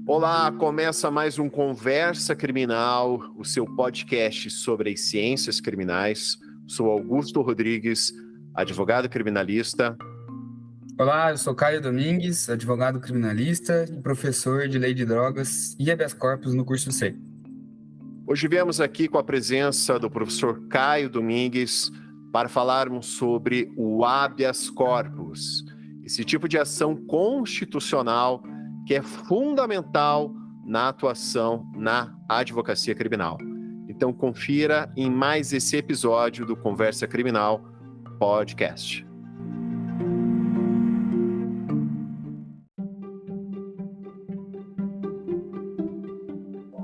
Olá, começa mais um Conversa Criminal, o seu podcast sobre as ciências criminais. Sou Augusto Rodrigues, advogado criminalista. Olá, eu sou Caio Domingues, advogado criminalista e professor de Lei de Drogas e habeas corpus no curso C. Hoje viemos aqui com a presença do professor Caio Domingues para falarmos sobre o habeas corpus, esse tipo de ação constitucional que é fundamental na atuação na advocacia criminal. Então confira em mais esse episódio do Conversa Criminal Podcast.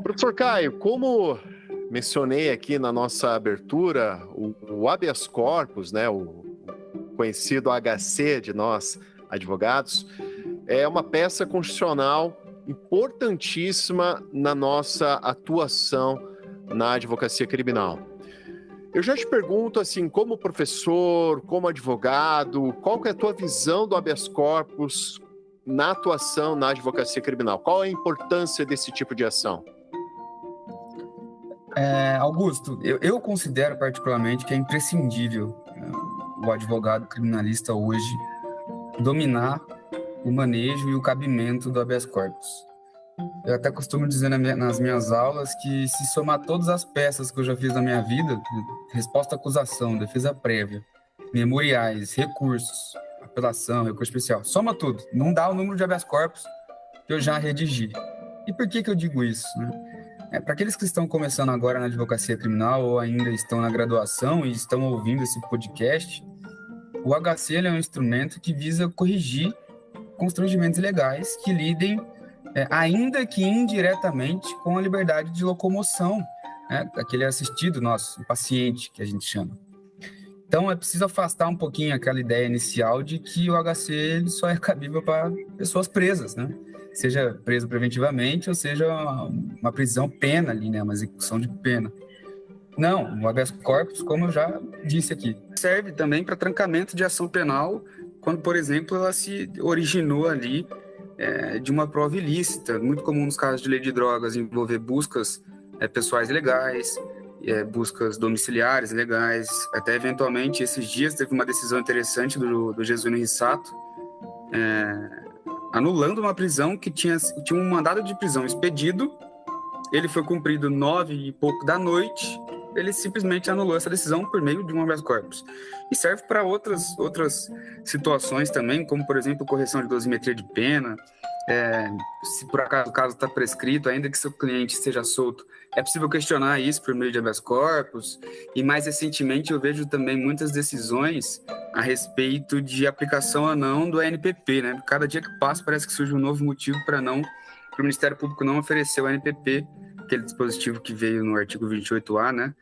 Professor Caio, como mencionei aqui na nossa abertura, o habeas corpus, né, o conhecido HC de nós advogados, é uma peça constitucional importantíssima na nossa atuação na advocacia criminal. Eu já te pergunto, assim, como professor, como advogado, qual que é a tua visão do habeas corpus na atuação na advocacia criminal? Qual é a importância desse tipo de ação? Augusto, eu considero particularmente que é imprescindível o advogado criminalista hoje dominar o manejo e o cabimento do habeas corpus. Eu até costumo dizer nas minhas aulas que se somar todas as peças que eu já fiz na minha vida, resposta à acusação, defesa prévia, memoriais, recursos, apelação, recurso especial, soma tudo, não dá o número de habeas corpus que eu já redigi. E por que eu digo isso, né? Para aqueles que estão começando agora na advocacia criminal ou ainda estão na graduação e estão ouvindo esse podcast, o HC é um instrumento que visa corrigir constrangimentos legais que lidem, ainda que indiretamente, com a liberdade de locomoção, aquele assistido nosso, o paciente, que a gente chama. Então, é preciso afastar um pouquinho aquela ideia inicial de que o HC ele só é cabível para pessoas presas, né? Seja preso preventivamente ou seja uma prisão pena ali, né? Uma execução de pena. Não, o habeas corpus, como eu já disse aqui, serve também para trancamento de ação penal quando, por exemplo, ela se originou ali de uma prova ilícita. Muito comum nos casos de lei de drogas envolver buscas pessoais legais, buscas domiciliares legais. Até, eventualmente, esses dias teve uma decisão interessante do Jesuíno Rissato, anulando uma prisão que tinha um mandado de prisão expedido. Ele foi cumprido 9 e pouco da noite. Ele simplesmente anulou essa decisão por meio de um habeas corpus. E serve para outras situações também, como, por exemplo, correção de dosimetria de pena. Se por acaso o caso está prescrito, ainda que seu cliente esteja solto, é possível questionar isso por meio de habeas corpus. E mais recentemente eu vejo também muitas decisões a respeito de aplicação ou não do ANPP, né? Cada dia que passa parece que surge um novo motivo para o Ministério Público não oferecer o ANPP, aquele dispositivo que veio no artigo 28A, né?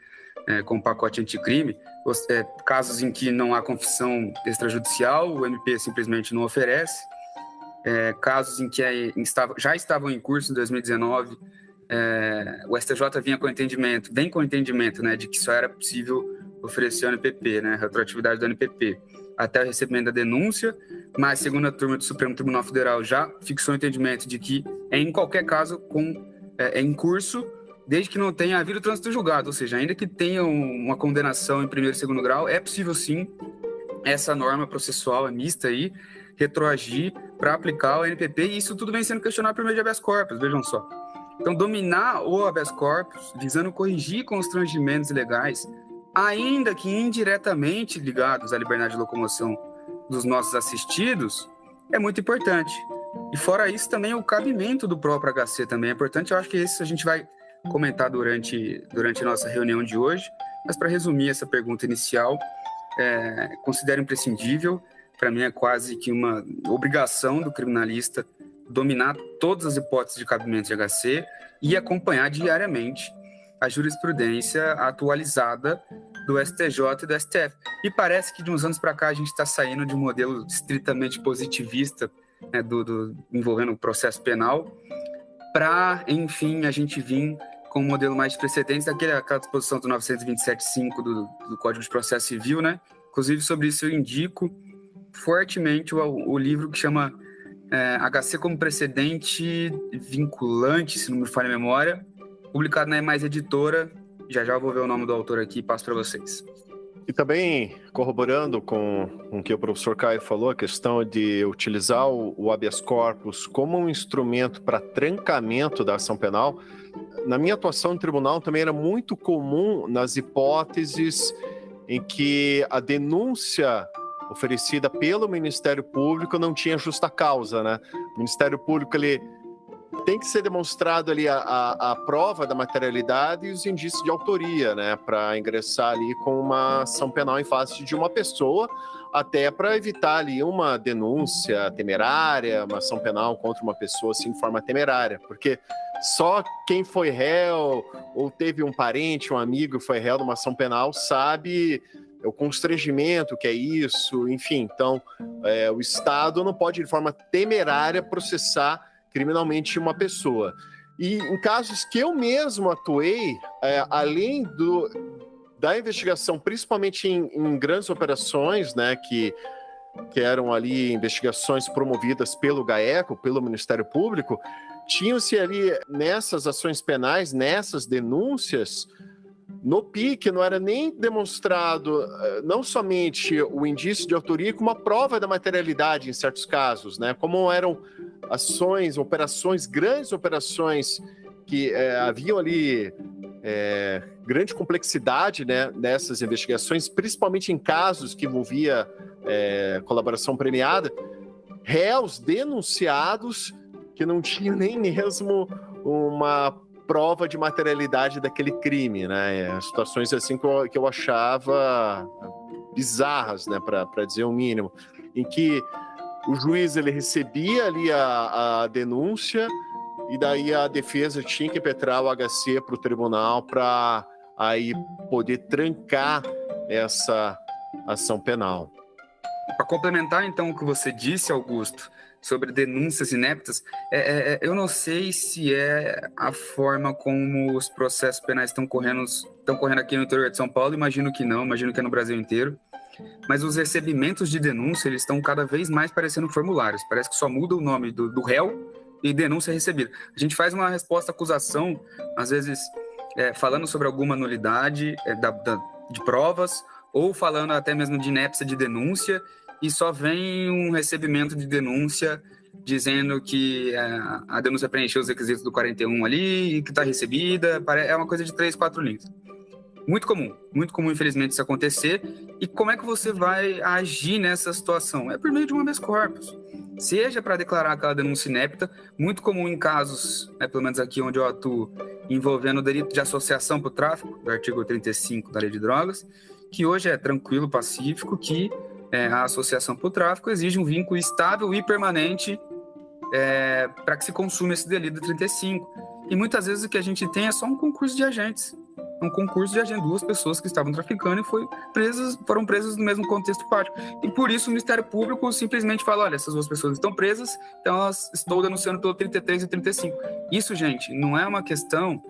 Com o pacote anticrime. Casos em que não há confissão extrajudicial, o MP simplesmente não oferece. Casos em que já estavam em curso em 2019, o STJ vem com entendimento, né, de que só era possível oferecer o NPP, né, retroatividade do NPP, até o recebimento da denúncia, mas a segunda turma do Supremo Tribunal Federal já fixou o entendimento de que em qualquer caso em curso, desde que não tenha havido trânsito julgado, ou seja, ainda que tenha uma condenação em primeiro e segundo grau, é possível sim essa norma processual mista aí, retroagir para aplicar o NPP, e isso tudo vem sendo questionado por meio de habeas corpus, vejam só. Então, dominar o habeas corpus, visando corrigir constrangimentos legais, ainda que indiretamente ligados à liberdade de locomoção dos nossos assistidos, é muito importante. E fora isso, também o cabimento do próprio HC também é importante. Eu acho que isso a gente vai comentar durante a nossa reunião de hoje, mas para resumir essa pergunta inicial, considero imprescindível, para mim é quase que uma obrigação do criminalista dominar todas as hipóteses de cabimento de HC e acompanhar diariamente a jurisprudência atualizada do STJ e do STF. E parece que de uns anos para cá a gente está saindo de um modelo estritamente positivista, né, envolvendo o processo penal, para, enfim, a gente vir com um modelo mais de precedentes, aquela disposição do 927.5 do Código de Processo Civil, né? Inclusive, sobre isso eu indico fortemente o livro que chama HC como precedente vinculante, se não me falha a memória, publicado na Mais Editora. Já eu vou ver o nome do autor aqui e passo para vocês. E também, corroborando com o que o professor Caio falou, a questão de utilizar o habeas corpus como um instrumento para trancamento da ação penal, na minha atuação no tribunal também era muito comum nas hipóteses em que a denúncia oferecida pelo Ministério Público não tinha justa causa, né? O Ministério Público, ele tem que ser demonstrado ali a prova da materialidade e os indícios de autoria, né, para ingressar ali com uma ação penal em face de uma pessoa, até para evitar ali uma denúncia temerária, uma ação penal contra uma pessoa assim de forma temerária, porque só quem foi réu ou teve um parente, um amigo que foi réu de uma ação penal sabe o constrangimento que é isso, enfim. Então, o Estado não pode de forma temerária processar criminalmente uma pessoa. E em casos que eu mesmo atuei, além da investigação, principalmente em grandes operações, né, que eram ali investigações promovidas pelo GAECO, pelo Ministério Público, tinham-se ali nessas ações penais, nessas denúncias, no PIC não era nem demonstrado não somente o indício de autoria, como a prova da materialidade em certos casos, né? Como eram operações, grandes operações que haviam ali grande complexidade, né, nessas investigações, principalmente em casos que envolvia colaboração premiada, réus denunciados que não tinham nem mesmo uma prova de materialidade daquele crime, né? Situações assim que eu achava bizarras, né, para dizer o mínimo, em que o juiz ele recebia ali a denúncia e daí a defesa tinha que impetrar o HC para o tribunal para aí poder trancar essa ação penal. Para complementar, então, o que você disse, Augusto, sobre denúncias ineptas, eu não sei se é a forma como os processos penais estão correndo aqui no interior de São Paulo, imagino que não, imagino que é no Brasil inteiro, mas os recebimentos de denúncia, eles estão cada vez mais parecendo formulários, parece que só muda o nome do réu e denúncia recebida. A gente faz uma resposta-acusação, às vezes falando sobre alguma nulidade de provas, ou falando até mesmo de inépcia de denúncia, e só vem um recebimento de denúncia dizendo que a denúncia preencheu os requisitos do 41 ali e que está recebida. É uma coisa de 3, 4 linhas. Muito comum, infelizmente, isso acontecer. E como é que você vai agir nessa situação? É por meio de um habeas corpus. Seja para declarar aquela denúncia inepta, muito comum em casos, pelo menos aqui onde eu atuo, envolvendo o delito de associação para o tráfico, do artigo 35 da Lei de Drogas, que hoje é tranquilo, pacífico, que a associação para o tráfico exige um vínculo estável e permanente para que se consuma esse delito do 35. E muitas vezes o que a gente tem é só um concurso de agentes. Duas pessoas que estavam traficando e foram presas no mesmo contexto prático. E por isso o Ministério Público simplesmente fala, olha, essas duas pessoas estão presas, então elas estão denunciando pelo 33 e 35. Isso, gente, não é uma questão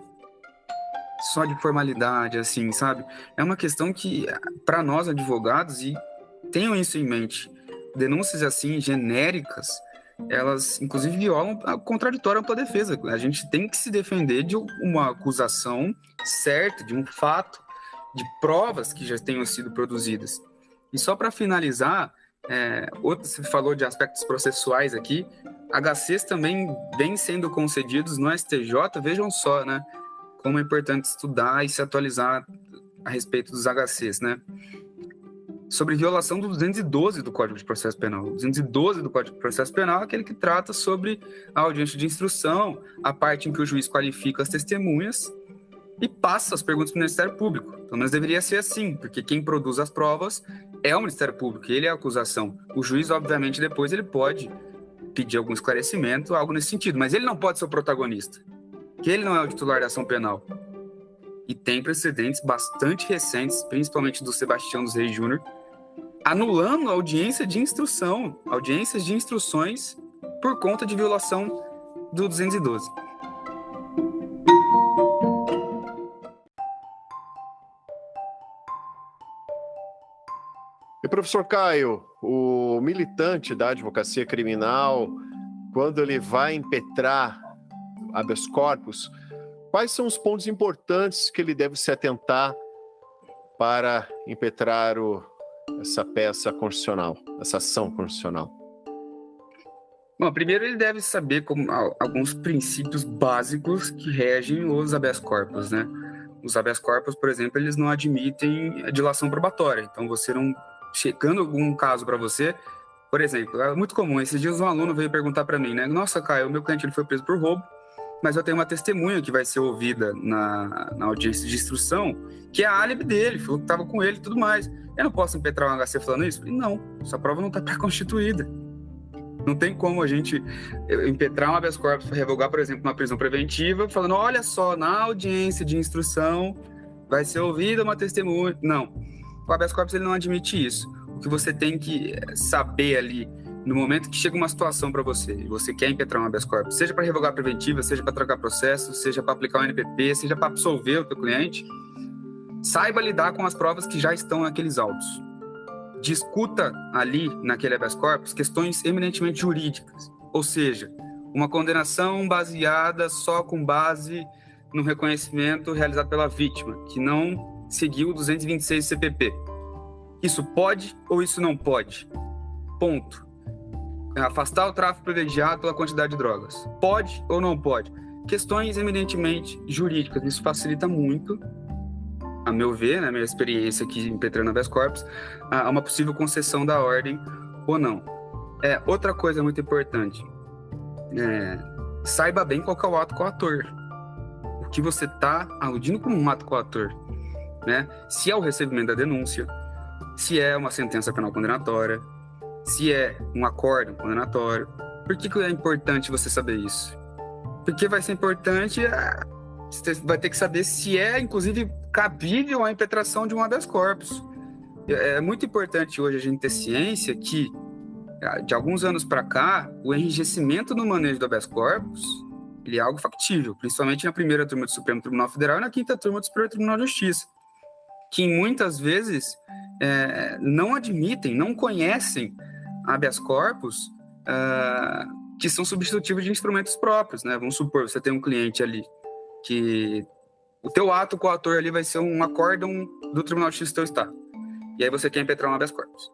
só de formalidade, assim, sabe? É uma questão que, para nós advogados, e tenham isso em mente, denúncias assim, genéricas, elas, inclusive, violam a contraditória ampla defesa. A gente tem que se defender de uma acusação certa, de um fato, de provas que já tenham sido produzidas. E só para finalizar, você falou de aspectos processuais aqui, HCs também vêm sendo concedidos no STJ, vejam só, né? Como é importante estudar e se atualizar a respeito dos HCs, né? Sobre violação do 212 do Código de Processo Penal. O 212 do Código de Processo Penal é aquele que trata sobre a audiência de instrução, a parte em que o juiz qualifica as testemunhas e passa as perguntas para o Ministério Público. Pelo menos deveria ser assim, porque quem produz as provas é o Ministério Público, ele é a acusação. O juiz, obviamente, depois ele pode pedir algum esclarecimento, algo nesse sentido, mas ele não pode ser o protagonista, que ele não é o titular da ação penal. E tem precedentes bastante recentes, principalmente do Sebastião dos Reis Júnior, anulando a audiência de instrução, audiências de instruções por conta de violação do 212. E professor Caio, o militante da advocacia criminal, quando ele vai impetrar habeas corpus, quais são os pontos importantes que ele deve se atentar para impetrar essa peça constitucional, essa ação constitucional? Bom, primeiro ele deve saber alguns princípios básicos que regem os habeas corpus, né? Os habeas corpus, por exemplo, eles não admitem a dilação probatória. Então, você não... Chegando algum caso para você, por exemplo, é muito comum, esses dias um aluno veio perguntar para mim, né? Nossa, Caio, o meu cliente ele foi preso por roubo, mas eu tenho uma testemunha que vai ser ouvida na audiência de instrução, que é a álibi dele, falou que estava com ele e tudo mais. Eu não posso impetrar um HC falando isso? Não, essa prova não está pré-constituída. Não tem como a gente impetrar um habeas corpus para revogar, por exemplo, uma prisão preventiva, falando, olha só, na audiência de instrução vai ser ouvida uma testemunha. Não, o habeas corpus ele não admite isso. O que você tem que saber ali, no momento que chega uma situação para você, e você quer impetrar um habeas corpus, seja para revogar a preventiva, seja para trocar processo, seja para aplicar o NPP, seja para absolver o teu cliente, saiba lidar com as provas que já estão naqueles autos. Discuta ali, naquele habeas corpus, questões eminentemente jurídicas. Ou seja, uma condenação baseada só com base no reconhecimento realizado pela vítima, que não seguiu o 226 CPP. Isso pode ou isso não pode? Ponto. Afastar o tráfico privilegiado pela quantidade de drogas. Pode ou não pode? Questões eminentemente jurídicas. Isso facilita muito, a meu ver, na minha experiência aqui impetrando habeas corpus, a uma possível concessão da ordem ou não. Outra coisa muito importante, saiba bem qual que é o ato coator. O que você está aludindo como um ato coator, né? Se é o recebimento da denúncia, se é uma sentença penal condenatória, se é um acórdão condenatório. Por que é importante você saber isso? Porque vai ser importante... Você vai ter que saber se é, inclusive, cabível a impetração de um habeas corpus. É muito importante hoje a gente ter ciência que, de alguns anos para cá, o enrijecimento no manejo do habeas corpus ele é algo factível, principalmente na primeira turma do Supremo Tribunal Federal e na quinta turma do Superior Tribunal de Justiça, que muitas vezes não admitem, não conhecem habeas corpus que são substitutivos de instrumentos próprios, né? Vamos supor, você tem um cliente ali que o teu ato coator ali vai ser um acórdão do Tribunal de Justiça do teu Estado. E aí você quer impetrar um habeas corpus,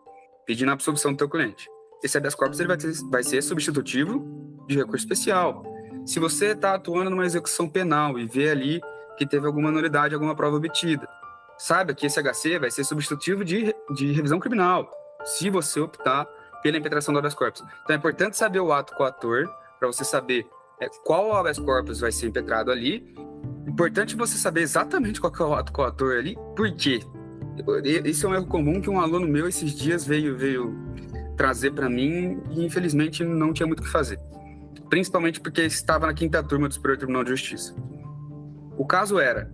pedindo a absolvição do teu cliente. Esse habeas corpus ele vai ser substitutivo de recurso especial. Se você está atuando numa execução penal e vê ali que teve alguma nulidade, alguma prova obtida, saiba que esse HC vai ser substitutivo de revisão criminal, se você optar pela impetração do habeas corpus. Então é importante saber o ato coator, para você saber qual habeas corpus vai ser impetrado ali. Importante você saber exatamente qual que é o ato coator ali. Por quê? Esse é um erro comum que um aluno meu esses dias veio trazer para mim e infelizmente não tinha muito o que fazer. Principalmente porque estava na quinta turma do Superior Tribunal de Justiça. O caso era...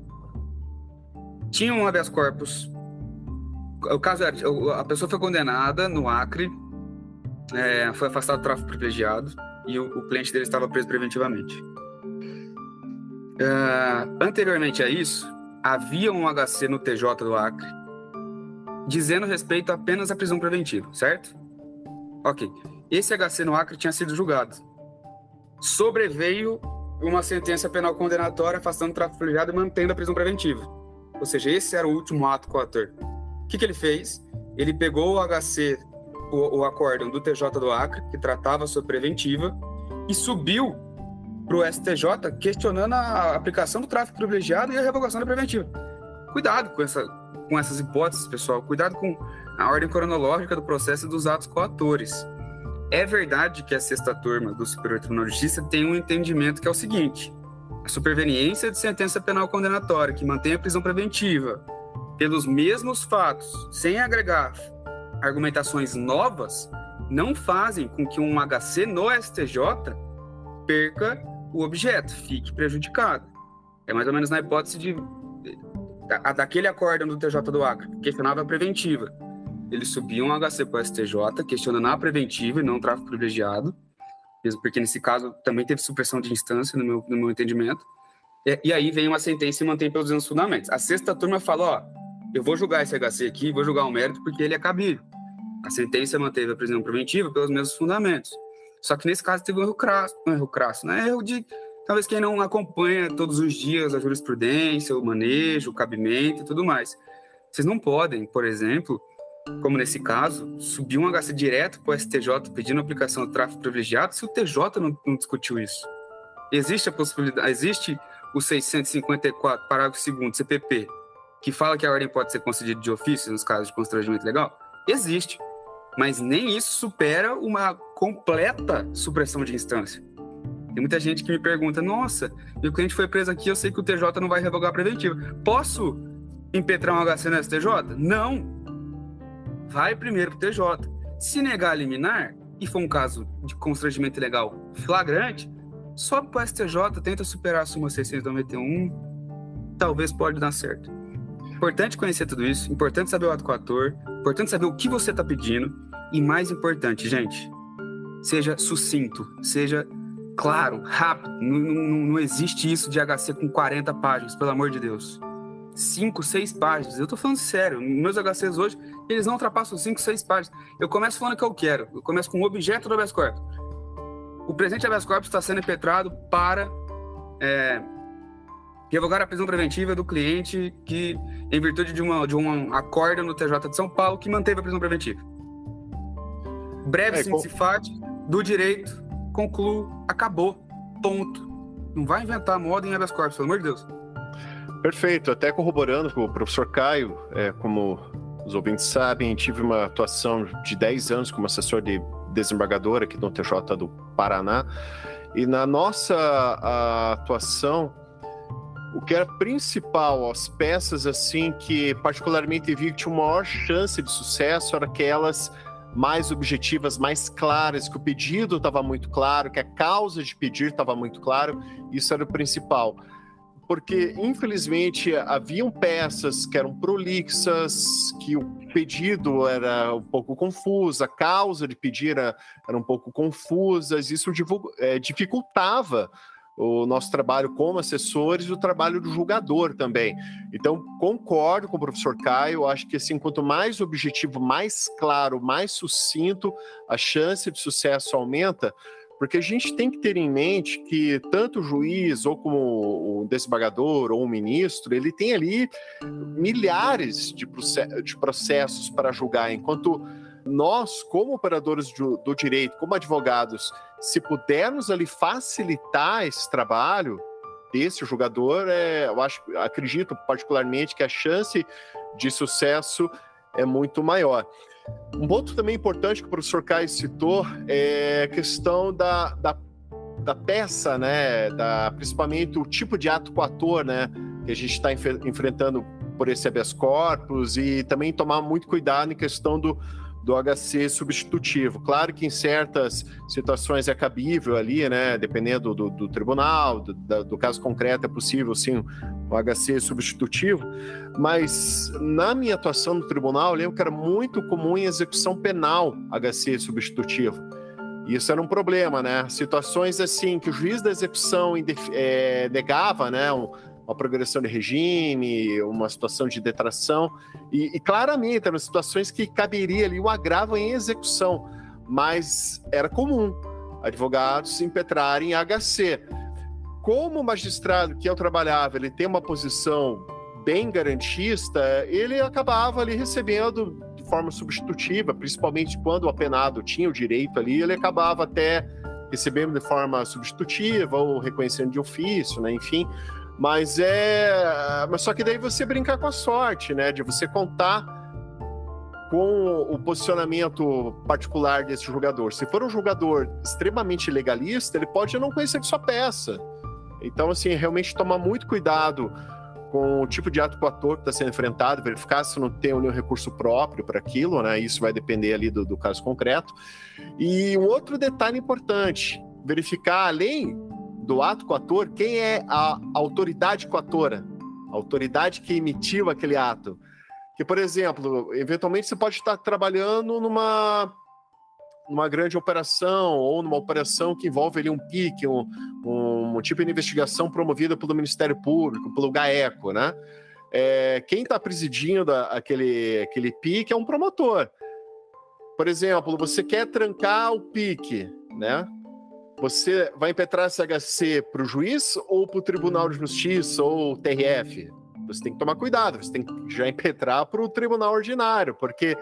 Tinha um habeas corpus... O caso era... A pessoa foi condenada no Acre, foi afastado do tráfico privilegiado, e o cliente dele estava preso preventivamente. Anteriormente a isso, havia um HC no TJ do Acre dizendo respeito apenas à prisão preventiva, certo? Ok. Esse HC no Acre tinha sido julgado. Sobreveio uma sentença penal condenatória afastando o tráfico privilegiado e mantendo a prisão preventiva. Ou seja, esse era o último ato coator. O que ele fez? Ele pegou o HC, o acórdão do TJ do Acre, que tratava sobre preventiva, e subiu para o STJ questionando a aplicação do tráfico privilegiado e a revogação da preventiva. Cuidado com essas hipóteses, pessoal. Cuidado com a ordem cronológica do processo e dos atos coatores. É verdade que a sexta turma do Superior Tribunal de Justiça tem um entendimento que é o seguinte: a superveniência de sentença penal condenatória que mantém a prisão preventiva pelos mesmos fatos, sem agregar argumentações novas, não fazem com que um HC no STJ perca o objeto, fique prejudicado. É mais ou menos na hipótese daquele acórdão do TJ do Acre, que questionava a preventiva. Eles subiam um HC para o STJ, questionando a preventiva e não o tráfico privilegiado, mesmo porque nesse caso também teve supressão de instância, no meu entendimento. E aí vem uma sentença e mantém pelos mesmos fundamentos. A sexta turma fala, eu vou julgar esse HC aqui, vou julgar o mérito porque ele é cabível. A sentença manteve a prisão preventiva pelos mesmos fundamentos. Só que nesse caso teve um erro crasso, né? Erro de talvez quem não acompanha todos os dias a jurisprudência, o manejo, o cabimento e tudo mais. Vocês não podem, por exemplo, como nesse caso, subir um HC direto para o STJ pedindo aplicação do tráfico privilegiado se o TJ não discutiu isso. Existe a possibilidade, existe o 654, parágrafo 2º, CPP, que fala que a ordem pode ser concedida de ofício nos casos de constrangimento legal? Existe, mas nem isso supera uma completa supressão de instância. Tem muita gente que me pergunta, nossa, meu cliente foi preso aqui, eu sei que o TJ não vai revogar a preventiva. Posso impetrar um HC no STJ? Não. Vai primeiro para o TJ. Se negar a liminar, e for um caso de constrangimento ilegal flagrante, sobe para o STJ, tenta superar a súmula 691, talvez pode dar certo. Importante conhecer tudo isso, importante saber o ato coator, importante saber o que você está pedindo, e mais importante, gente, seja sucinto, seja claro, rápido. Não existe isso de HC com 40 páginas, pelo amor de Deus. 5, 6 páginas. Eu tô falando sério. Meus HCs hoje, eles não ultrapassam 5, 6 páginas. Eu começo falando o que eu quero. Eu começo com o objeto do habeas corpus. O presente habeas corpus está sendo impetrado para revogar a prisão preventiva do cliente que, em virtude de um acordo no TJ de São Paulo, que manteve a prisão preventiva. Breve síntese fática do direito, concluo, acabou, ponto. Não vai inventar moda em habeas corpus, pelo amor de Deus. Perfeito, até corroborando com o professor Caio, como os ouvintes sabem, tive uma atuação de 10 anos como assessor de desembargador aqui no TJ do Paraná, e na nossa atuação, o que era principal, as peças assim que particularmente vi que tinham maior chance de sucesso, eram aquelas mais objetivas, mais claras, que o pedido estava muito claro, que a causa de pedir estava muito claro, isso era o principal. Porque, infelizmente, haviam peças que eram prolixas, que o pedido era um pouco confuso, a causa de pedir era um pouco confusa, isso dificultava o nosso trabalho como assessores e o trabalho do julgador também. Então, concordo com o professor Caio, acho que assim, quanto mais objetivo, mais claro, mais sucinto, a chance de sucesso aumenta, porque a gente tem que ter em mente que tanto o juiz, ou como o desembargador, ou o ministro, ele tem ali milhares de processos para julgar, enquanto nós, como operadores do direito, como advogados, se pudermos ali facilitar esse trabalho desse julgador, eu acredito particularmente que a chance de sucesso é muito maior. Um ponto também importante que o professor Caio citou é a questão da peça, né? Principalmente o tipo de ato coator, né? Que a gente está enfrentando por esse habeas corpus, e também tomar muito cuidado em questão do HC substitutivo. Claro que em certas situações é cabível ali, né? Dependendo do tribunal, do caso concreto, é possível sim o HC substitutivo, mas na minha atuação no tribunal, eu lembro que era muito comum em execução penal HC substitutivo. Isso era um problema, né? Situações assim que o juiz da execução negava, né? Uma progressão de regime, uma situação de detração, e claramente eram situações que caberia ali um agravo em execução, mas era comum advogados impetrarem HC. Como o magistrado que eu trabalhava, ele tem uma posição bem garantista, ele acabava ali recebendo de forma substitutiva, principalmente quando o apenado tinha o direito ali, ele acabava até recebendo de forma substitutiva ou reconhecendo de ofício, né? Enfim, mas só que daí você brincar com a sorte, né? De você contar com o posicionamento particular desse julgador. Se for um julgador extremamente legalista, ele pode não conhecer de sua peça. Então, assim, realmente tomar muito cuidado com o tipo de ato coator que está sendo enfrentado, verificar se não tem nenhum recurso próprio para aquilo, né? Isso vai depender ali do caso concreto. E um outro detalhe importante, verificar, além do ato coator, quem é a autoridade coatora, a autoridade que emitiu aquele ato. Que, por exemplo, eventualmente você pode estar trabalhando numa grande operação, ou numa operação que envolve ali um PIC, um tipo de investigação promovida pelo Ministério Público, pelo GAECO, né? Quem está presidindo aquele PIC é um promotor. por exemplo, você quer trancar o PIC, né? Você vai impetrar esse HC para o juiz ou para o Tribunal de Justiça ou TRF? Você tem que tomar cuidado, você tem que já impetrar para o Tribunal Ordinário, porque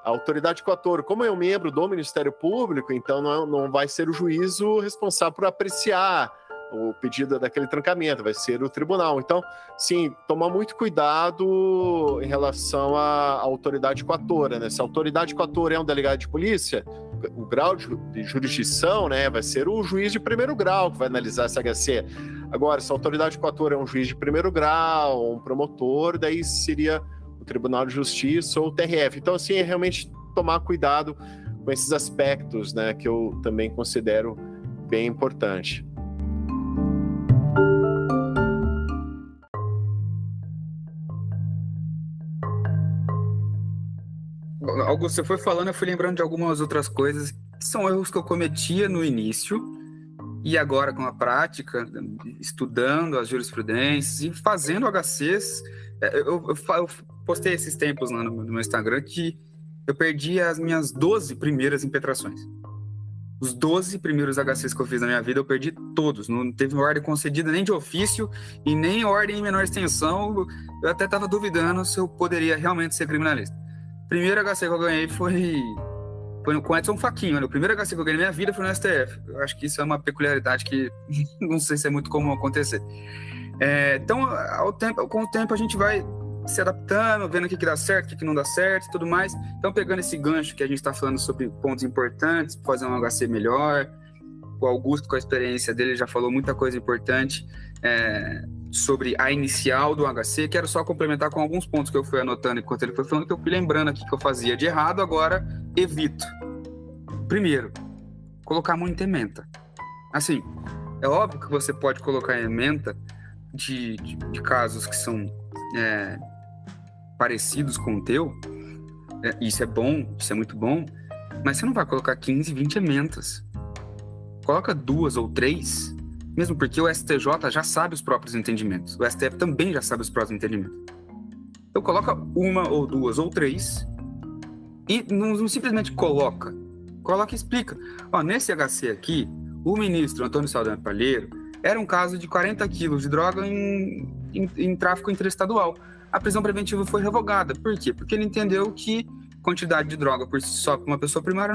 a autoridade coatora, como é um membro do Ministério Público, então não vai ser o juiz o responsável por apreciar o pedido daquele trancamento, vai ser o tribunal. Então, sim, tomar muito cuidado em relação à autoridade coatora, né? Se a autoridade coatora é um delegado de polícia, o grau de jurisdição, né, vai ser o juiz de primeiro grau que vai analisar esse HC. Agora, se a autoridade coatora é um juiz de primeiro grau, um promotor, daí seria o Tribunal de Justiça ou o TRF. Então, assim, é realmente tomar cuidado com esses aspectos, né, que eu também considero bem importante. Augusto, você foi falando, eu fui lembrando de algumas outras coisas que são erros que eu cometia no início e agora com a prática, estudando as jurisprudências e fazendo HCs. Eu postei esses tempos lá no meu Instagram que eu perdi as minhas 12 primeiras impetrações. Os 12 primeiros HCs que eu fiz na minha vida, eu perdi todos. Não teve ordem concedida nem de ofício e nem ordem em menor extensão. Eu até estava duvidando se eu poderia realmente ser criminalista. O primeiro HC que eu ganhei foi com o Edson Fachin. Olha, o primeiro HC que eu ganhei na minha vida foi no STF. Eu acho que isso é uma peculiaridade que não sei se é muito comum acontecer. Então, com o tempo, a gente vai se adaptando, vendo o que dá certo, o que não dá certo e tudo mais. Então, pegando esse gancho que a gente está falando sobre pontos importantes, fazer um HC melhor. O Augusto, com a experiência dele, já falou muita coisa importante sobre a inicial do HC. Quero só complementar com alguns pontos que eu fui anotando enquanto ele foi falando, que eu fui lembrando aqui que eu fazia de errado, agora evito. Primeiro, colocar muita ementa. Assim, é óbvio que você pode colocar ementa de casos que são parecidos com o teu, isso é bom, isso é muito bom, mas você não vai colocar 15, 20 ementas. Coloca 2 ou 3, mesmo porque o STJ já sabe os próprios entendimentos. O STF também já sabe os próprios entendimentos. Então coloca 1 ou 2 ou 3 e não simplesmente coloca e explica. Nesse HC aqui, o ministro Antônio Saldanha Palheiro era um caso de 40 quilos de droga em tráfico interestadual. A prisão preventiva foi revogada. Por quê? Porque ele entendeu que quantidade de droga por si só para uma pessoa primária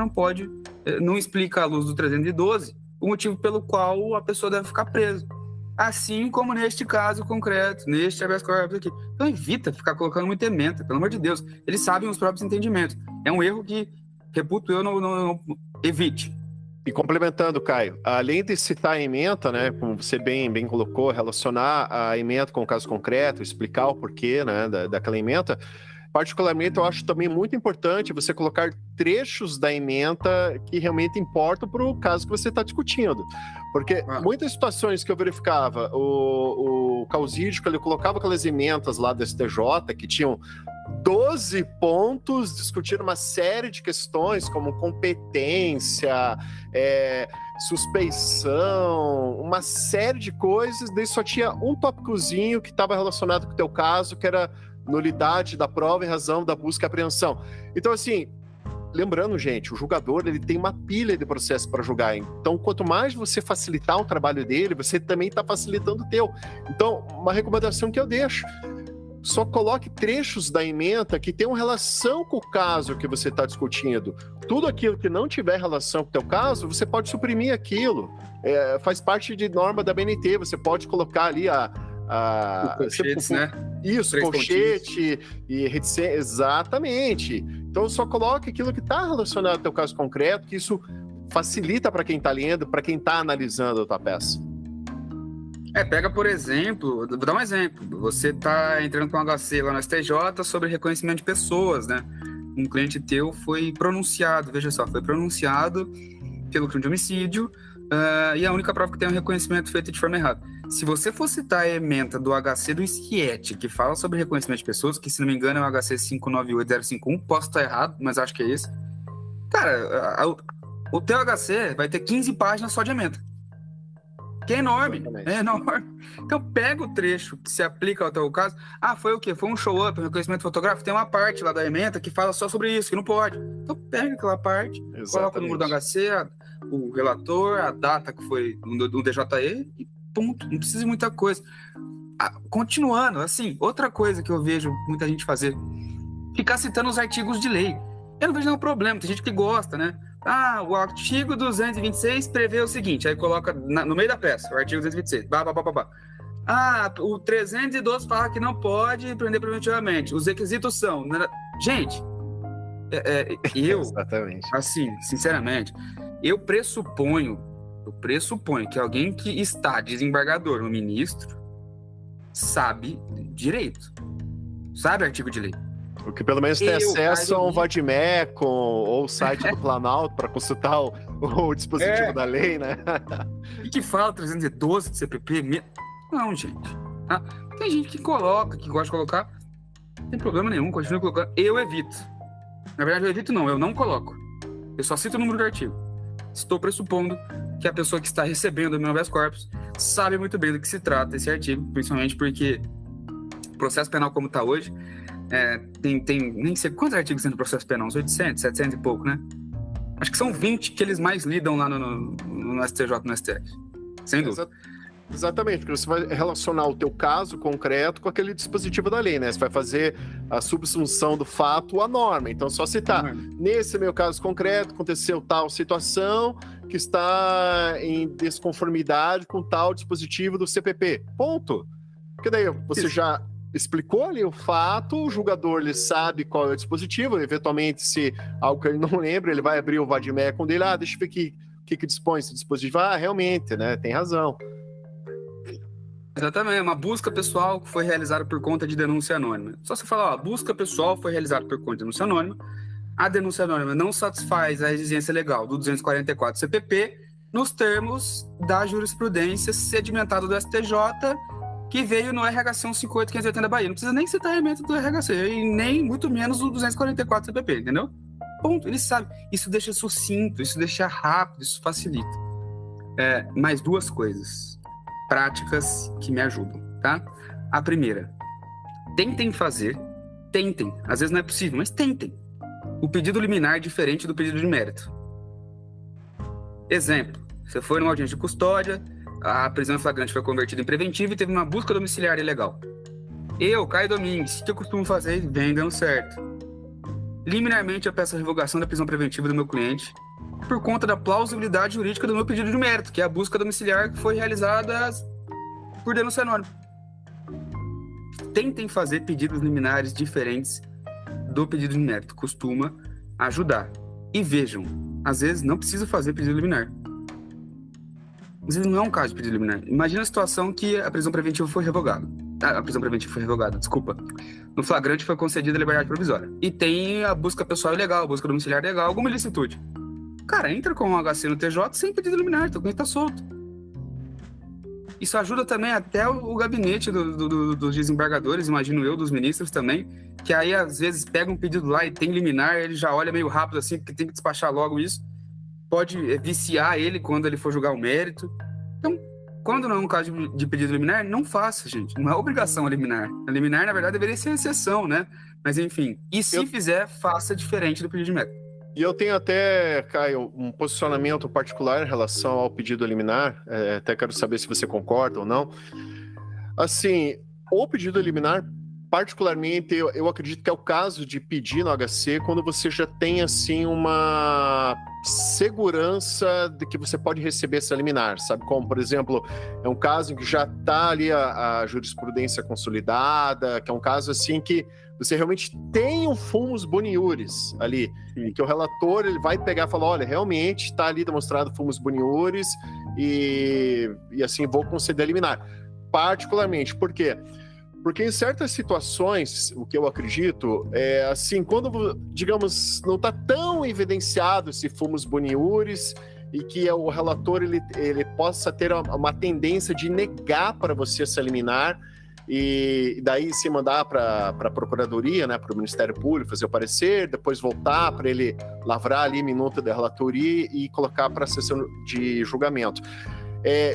não explica à luz do 312 o motivo pelo qual a pessoa deve ficar presa. Assim como neste caso concreto, neste habeas corpus aqui. Então evita ficar colocando muita ementa, pelo amor de Deus. Eles sabem os próprios entendimentos. É um erro que, reputo eu, não evite. E complementando, Caio, além de citar a ementa, né, como você bem colocou, relacionar a ementa com o caso concreto, explicar o porquê, né, daquela ementa, particularmente eu acho também muito importante você colocar trechos da ementa que realmente importam para o caso que você está discutindo. Porque muitas situações que eu verificava, o causídico, ele colocava aquelas ementas lá do STJ que tinham 12 pontos, discutindo uma série de questões como competência, suspeição, uma série de coisas, daí só tinha um tópicozinho que estava relacionado com o teu caso, que era nulidade da prova em razão da busca e apreensão. Então, assim, lembrando, gente, o julgador, ele tem uma pilha de processo para julgar. Então, quanto mais você facilitar o trabalho dele, você também está facilitando o teu. Então, uma recomendação que eu deixo: só coloque trechos da ementa que tenham relação com o caso que você está discutindo. Tudo aquilo que não tiver relação com o teu caso, você pode suprimir aquilo. Faz parte de norma da BNT, você pode colocar ali colchetes, né? Isso, colchete e reticência, exatamente. Então só coloque aquilo que está relacionado ao teu caso concreto, que isso facilita para quem está lendo, para quem está analisando a tua peça. Pega, por exemplo, vou dar um exemplo. Você está entrando com um HC lá no STJ sobre reconhecimento de pessoas, né? Um cliente teu foi pronunciado, veja só, foi pronunciado pelo crime de homicídio, e a única prova que tem é um reconhecimento feito de forma errada. Se você for citar a ementa do HC do Schietti, que fala sobre reconhecimento de pessoas, que se não me engano é o HC 598051, posso estar errado, mas acho que é esse. Cara, o teu HC vai ter 15 páginas só de ementa. que é enorme, Exatamente. é enorme. Então pega o trecho que se aplica ao teu caso. Foi o quê? Foi um show-up, um reconhecimento fotográfico? Tem uma parte lá da ementa que fala só sobre isso, que não pode. Então pega aquela parte, coloca o número do HC, o relator, a data que foi no DJE e ponto. Não precisa de muita coisa. Continuando, assim, outra coisa que eu vejo muita gente fazer, ficar citando os artigos de lei. Eu não vejo nenhum problema, tem gente que gosta, né? O artigo 226 prevê o seguinte, aí coloca no meio da peça, o artigo 226, o 312 fala que não pode prender preventivamente, os requisitos são... Gente, eu, Exatamente. assim, sinceramente, eu pressuponho que alguém que está desembargador, um ministro, sabe direito, sabe artigo de lei. O que pelo menos tem acesso a um Vadimeco ou o site do Planalto para consultar o dispositivo da lei, né? E que fala 312 de CPP? Não, gente. Tem gente que coloca, que gosta de colocar, não tem problema nenhum, continua colocando. Eu evito. Na verdade, eu não coloco. Eu só cito o número do artigo. Estou pressupondo que a pessoa que está recebendo o meu habeas corpus sabe muito bem do que se trata esse artigo, principalmente porque o processo penal como está hoje, tem nem sei quantos artigos tem no processo penal, uns 800, 700 e pouco, né? Acho que são 20 que eles mais lidam lá no STJ, no STF. Sem dúvida. Exatamente, porque você vai relacionar o teu caso concreto com aquele dispositivo da lei, né? Você vai fazer a subsunção do fato à norma. Então, só citar, nesse meu caso concreto, aconteceu tal situação que está em desconformidade com tal dispositivo do CPP. Ponto. Porque daí você já explicou ali o fato, o julgador ele sabe qual é o dispositivo, eventualmente, se algo que ele não lembra, ele vai abrir o Vadimeco dele, deixa eu ver aqui o que dispõe esse dispositivo. Realmente, né? Tem razão. Exatamente, uma busca pessoal que foi realizada por conta de denúncia anônima. Só você falar, a busca pessoal foi realizada por conta de denúncia anônima, a denúncia anônima não satisfaz a exigência legal do 244 CPP nos termos da jurisprudência sedimentada do STJ, que veio no RHC 158.580 da Bahia. Não precisa nem citar a ementa do RHC, e nem muito menos o 244 CPP, entendeu? Ponto, ele sabe. Isso deixa sucinto, isso deixa rápido, isso facilita. Mais duas coisas práticas que me ajudam, tá? A primeira, tentem, às vezes não é possível, mas tentem. O pedido liminar é diferente do pedido de mérito. Exemplo, você foi numa audiência de custódia, a prisão em flagrante foi convertida em preventiva e teve uma busca domiciliar ilegal. Eu, Caio Domingues, o que eu costumo fazer? Vem dando certo. Liminarmente eu peço a revogação da prisão preventiva do meu cliente por conta da plausibilidade jurídica do meu pedido de mérito, que é a busca domiciliar que foi realizada por denúncia anônima. Tentem fazer pedidos liminares diferentes do pedido de mérito. Costuma ajudar. E vejam, às vezes não precisa fazer pedido liminar. Às vezes não é um caso de pedido liminar. Imagina a situação que a prisão preventiva foi revogada. Desculpa. No flagrante foi concedida a liberdade provisória. E tem a busca pessoal ilegal, a busca domiciliar ilegal, alguma ilicitude. Cara, entra com um HC no TJ sem pedido liminar, teu cliente tá solto. Isso ajuda também até o gabinete dos desembargadores, imagino eu, dos ministros também, que aí às vezes pega um pedido lá e tem liminar, ele já olha meio rápido assim, porque tem que despachar logo isso. Pode viciar ele quando ele for julgar o mérito. Então, quando não é um caso de pedido liminar, não faça, gente. Não é obrigação a liminar. A liminar, na verdade, deveria ser exceção, né? Mas, enfim. E se fizer, faça diferente do pedido de mérito. E eu tenho até, Caio, um posicionamento particular em relação ao pedido liminar. Até quero saber se você concorda ou não. Assim, o pedido liminar, particularmente, eu acredito que é o caso de pedir no HC quando você já tem, assim, uma segurança de que você pode receber essa liminar, sabe? Como, por exemplo, é um caso em que já está ali a jurisprudência consolidada, que é um caso, assim, que você realmente tem um fumus boniuris ali, e que o relator ele vai pegar e falar, olha, realmente está ali demonstrado fumus boniuris e assim, vou conceder a liminar. Particularmente, por quê? Porque em certas situações, o que eu acredito, é assim, quando, digamos, não está tão evidenciado esse fumus boniuris e que o relator ele possa ter uma tendência de negar para você essa liminar e daí se mandar para a Procuradoria, né, para o Ministério Público fazer o parecer, depois voltar para ele lavrar ali minuta da relatoria e colocar para a sessão de julgamento.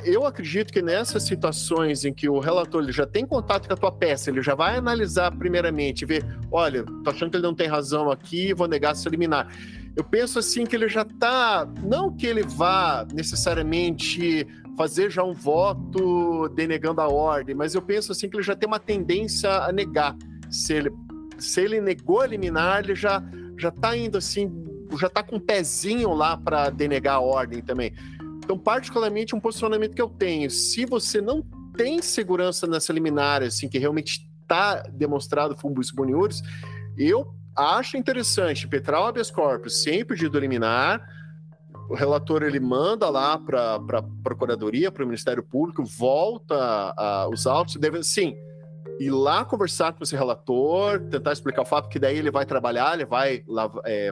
Eu acredito que nessas situações em que o relator ele já tem contato com a tua peça, ele já vai analisar primeiramente, ver, olha, tô achando que ele não tem razão aqui, vou negar essa liminar. Eu penso assim que ele já tá, não que ele vá necessariamente fazer já um voto denegando a ordem, mas eu penso assim que ele já tem uma tendência a negar. Se ele negou a liminar, ele já tá indo assim, já tá com um pezinho lá para denegar a ordem também. Então, particularmente, um posicionamento que eu tenho, se você não tem segurança nessa liminar, assim, que realmente está demonstrado fumbus boniuris, eu acho interessante impetrar o habeas corpus sem pedido liminar, o relator ele manda lá para a Procuradoria, para o Ministério Público, volta os autos, deve, sim, ir lá conversar com esse relator, tentar explicar o fato, que daí ele vai trabalhar, ele vai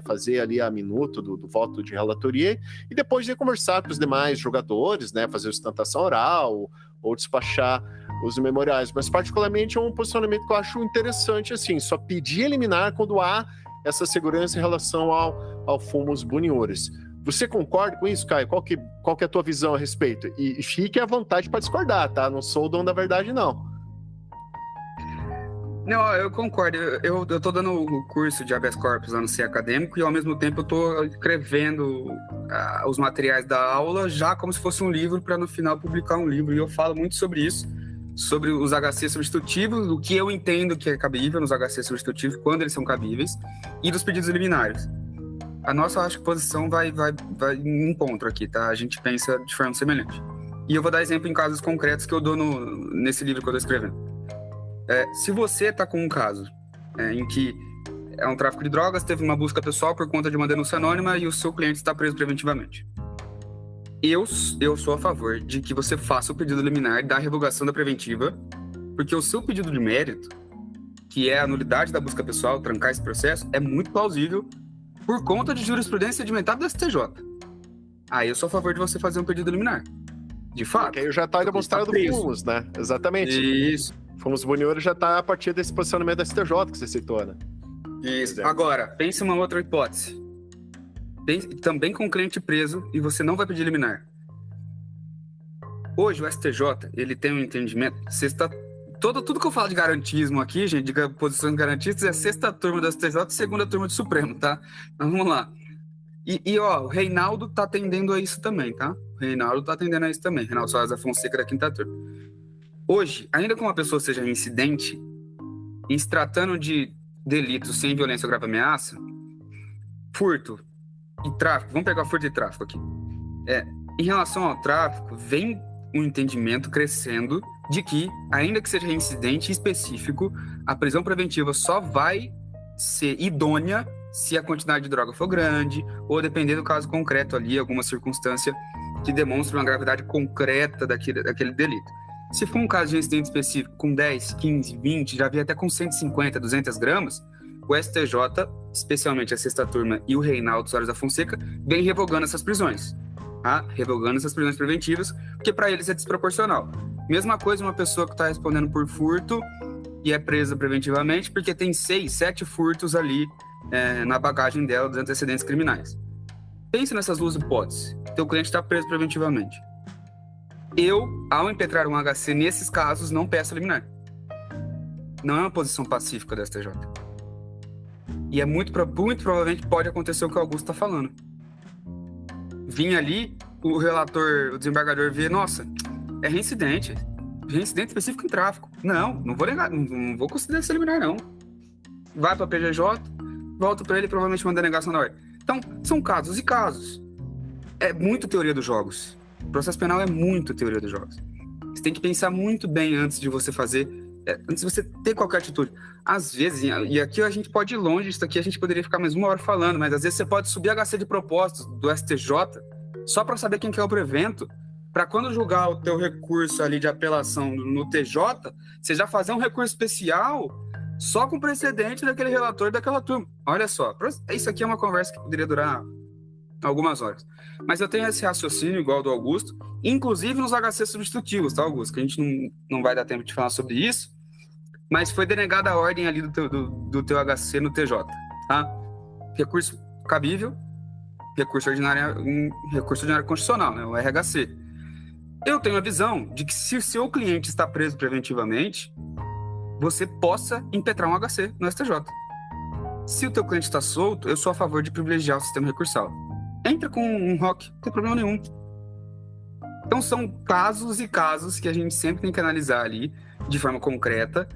fazer ali a minuta do voto de relatoria, e depois de conversar com os demais jogadores, né, fazer sustentação oral, ou despachar os memoriais. Mas particularmente é um posicionamento que eu acho interessante, assim, só pedir eliminar quando há essa segurança em relação ao fumus boniuris. Você concorda com isso, Caio? Qual que é a tua visão a respeito? E fique à vontade para discordar, tá? Não sou o dono da verdade, não. Não, eu concordo. Eu tô dando o curso de habeas corpus lá no CE Acadêmico e, ao mesmo tempo, eu tô escrevendo os materiais da aula já como se fosse um livro, para no final publicar um livro. E eu falo muito sobre isso, sobre os HC substitutivos, o que eu entendo que é cabível nos HC substitutivos, quando eles são cabíveis, e dos pedidos liminares. A nossa, acho que, posição vai em encontro aqui, tá? A gente pensa de forma semelhante. E eu vou dar exemplo em casos concretos que eu dou nesse livro que eu tô escrevendo. Se você está com um caso em que é um tráfico de drogas, teve uma busca pessoal por conta de uma denúncia anônima e o seu cliente está preso preventivamente. Eu sou a favor de que você faça o pedido liminar da revogação da preventiva, porque o seu pedido de mérito, que é a nulidade da busca pessoal, trancar esse processo, é muito plausível por conta de jurisprudência sedimentada do STJ. Aí eu sou a favor de você fazer um pedido liminar. De fato. Porque aí já está demonstrado fumus, né? Exatamente. Isso. Fumus boniuris já está a partir desse posicionamento da STJ que você citou, né? Isso. Agora, pense uma outra hipótese. Também com o cliente preso e você não vai pedir liminar. Hoje o STJ, ele tem um entendimento... Tudo que eu falo de garantismo aqui, gente, de posições garantistas, é a sexta turma do STJ e segunda turma do Supremo, tá? Mas vamos lá. O Reinaldo tá atendendo a isso também, tá? Reinaldo Soares da Fonseca, da quinta turma. Hoje, ainda que uma pessoa seja reincidente, em se tratando de delitos sem violência ou grave ameaça, furto e tráfico, vamos pegar furto e tráfico aqui. Em relação ao tráfico, vem um entendimento crescendo de que, ainda que seja reincidente específico, a prisão preventiva só vai ser idônea se a quantidade de droga for grande, ou depender do caso concreto ali, alguma circunstância que demonstre uma gravidade concreta daquele delito. Se for um caso de incidente específico com 10, 15, 20, já vi até com 150, 200 gramas, o STJ, especialmente a sexta turma e o Reinaldo Soares da Fonseca, vem revogando essas prisões. Tá? Revogando essas prisões preventivas, porque para eles é desproporcional. Mesma coisa uma pessoa que está respondendo por furto e é presa preventivamente, porque tem 6, 7 furtos ali na bagagem dela dos antecedentes criminais. Pense nessas duas hipóteses. Teu cliente está preso preventivamente. Eu, ao impetrar um HC nesses casos, não peço liminar. Não é uma posição pacífica da STJ. E muito provavelmente pode acontecer o que o Augusto está falando. Vim ali, o relator, o desembargador vê, nossa, é reincidente específico em tráfico. Não vou negar, não vou considerar esse liminar, não. Vai para a PGJ, volta para ele e provavelmente manda negação na ordem. Então, são casos e casos. É muito teoria dos jogos. O processo penal é muito teoria dos jogos. Você tem que pensar muito bem antes de você fazer, antes de você ter qualquer atitude. Às vezes, e aqui a gente pode ir longe, isso aqui a gente poderia ficar mais uma hora falando, mas às vezes você pode subir HC de propósitos do STJ só para saber quem que é o prevento, para quando julgar o teu recurso ali de apelação no TJ, você já fazer um recurso especial só com precedente daquele relator daquela turma. Olha só, isso aqui é uma conversa que poderia durar algumas horas. Mas eu tenho esse raciocínio igual ao do Augusto, inclusive nos HC substitutivos, tá, Augusto? Que a gente não vai dar tempo de falar sobre isso, mas foi denegada a ordem ali do teu HC no TJ, tá? Recurso cabível, recurso ordinário constitucional, né? O RHC. Eu tenho a visão de que se o seu cliente está preso preventivamente, você possa impetrar um HC no STJ. Se o teu cliente está solto, eu sou a favor de privilegiar o sistema recursal. Entra com um ROC, não tem problema nenhum. Então são casos e casos que a gente sempre tem que analisar ali de forma concreta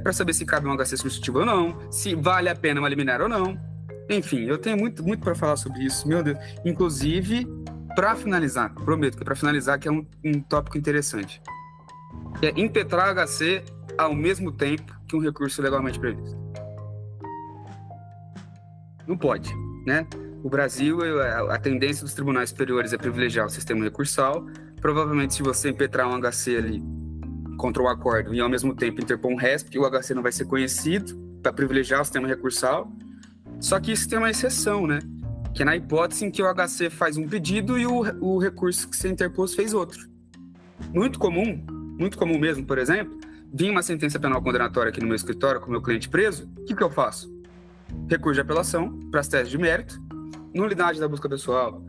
para saber se cabe um HC substitutivo ou não, se vale a pena uma liminar ou não. Enfim, eu tenho muito para falar sobre isso, meu Deus. Inclusive, para finalizar, prometo que para finalizar que é um tópico interessante. É impetrar HC ao mesmo tempo que um recurso legalmente previsto. Não pode, né? O Brasil, a tendência dos tribunais superiores é privilegiar o sistema recursal. Provavelmente, se você impetrar um HC ali contra o acordo e, ao mesmo tempo, interpor um RESP, o HC não vai ser conhecido para privilegiar o sistema recursal. Só que isso tem uma exceção, né? Que é na hipótese em que o HC faz um pedido e o recurso que você interpôs fez outro. Muito comum mesmo, por exemplo, vinha uma sentença penal condenatória aqui no meu escritório com o meu cliente preso, o que eu faço? Recurso de apelação para as teses de mérito, nulidade da busca pessoal,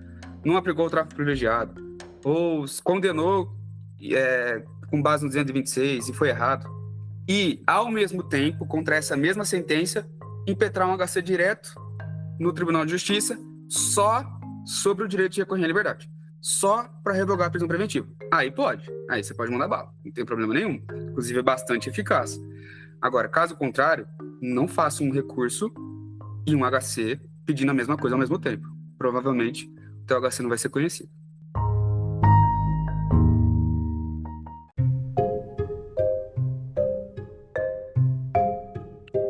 não aplicou o tráfico privilegiado, ou condenou com base no 226 e foi errado. E, ao mesmo tempo, contra essa mesma sentença, impetrar um HC direto no Tribunal de Justiça só sobre o direito de recorrer à liberdade. Só para revogar a prisão preventiva. Aí pode. Aí você pode mandar bala. Não tem problema nenhum. Inclusive, é bastante eficaz. Agora, caso contrário, não faça um recurso e um HC pedindo a mesma coisa ao mesmo tempo. Provavelmente, o teu HC não vai ser conhecido.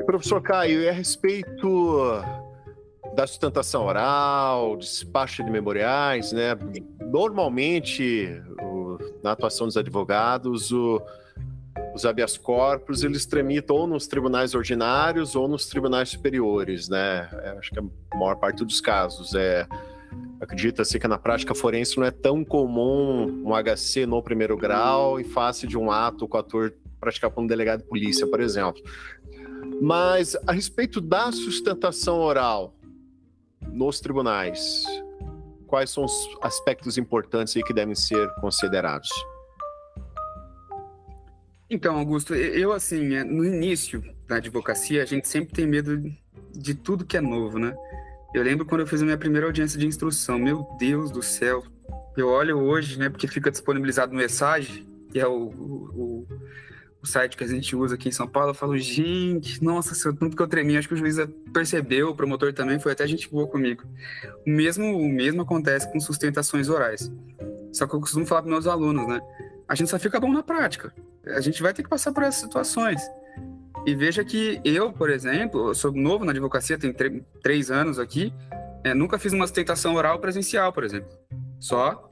Professor Caio, e a respeito da sustentação oral, despacho de memoriais, né? Normalmente, na atuação dos advogados, os habeas corpus, eles tramitam ou nos tribunais ordinários ou nos tribunais superiores, né? Acho que a maior parte dos casos. Acredita-se que na prática forense não é tão comum um HC no primeiro grau em face de um ato com ator praticado por um delegado de polícia, por exemplo. Mas a respeito da sustentação oral nos tribunais, quais são os aspectos importantes aí que devem ser considerados? Então, Augusto, eu assim, no início da advocacia, a gente sempre tem medo de tudo que é novo, né? Eu lembro quando eu fiz a minha primeira audiência de instrução, meu Deus do céu, eu olho hoje, né, porque fica disponibilizado no ESAGE, que é o site que a gente usa aqui em São Paulo, eu falo, gente, nossa, tanto que eu tremi, acho que o juiz percebeu, o promotor também, foi até gente boa comigo. O mesmo acontece com sustentações orais. Só que eu costumo falar para meus alunos, né? A gente só fica bom na prática. A gente vai ter que passar por essas situações. E veja que eu, por exemplo, eu sou novo na advocacia, tenho 3 anos aqui, nunca fiz uma sustentação oral presencial, por exemplo. Só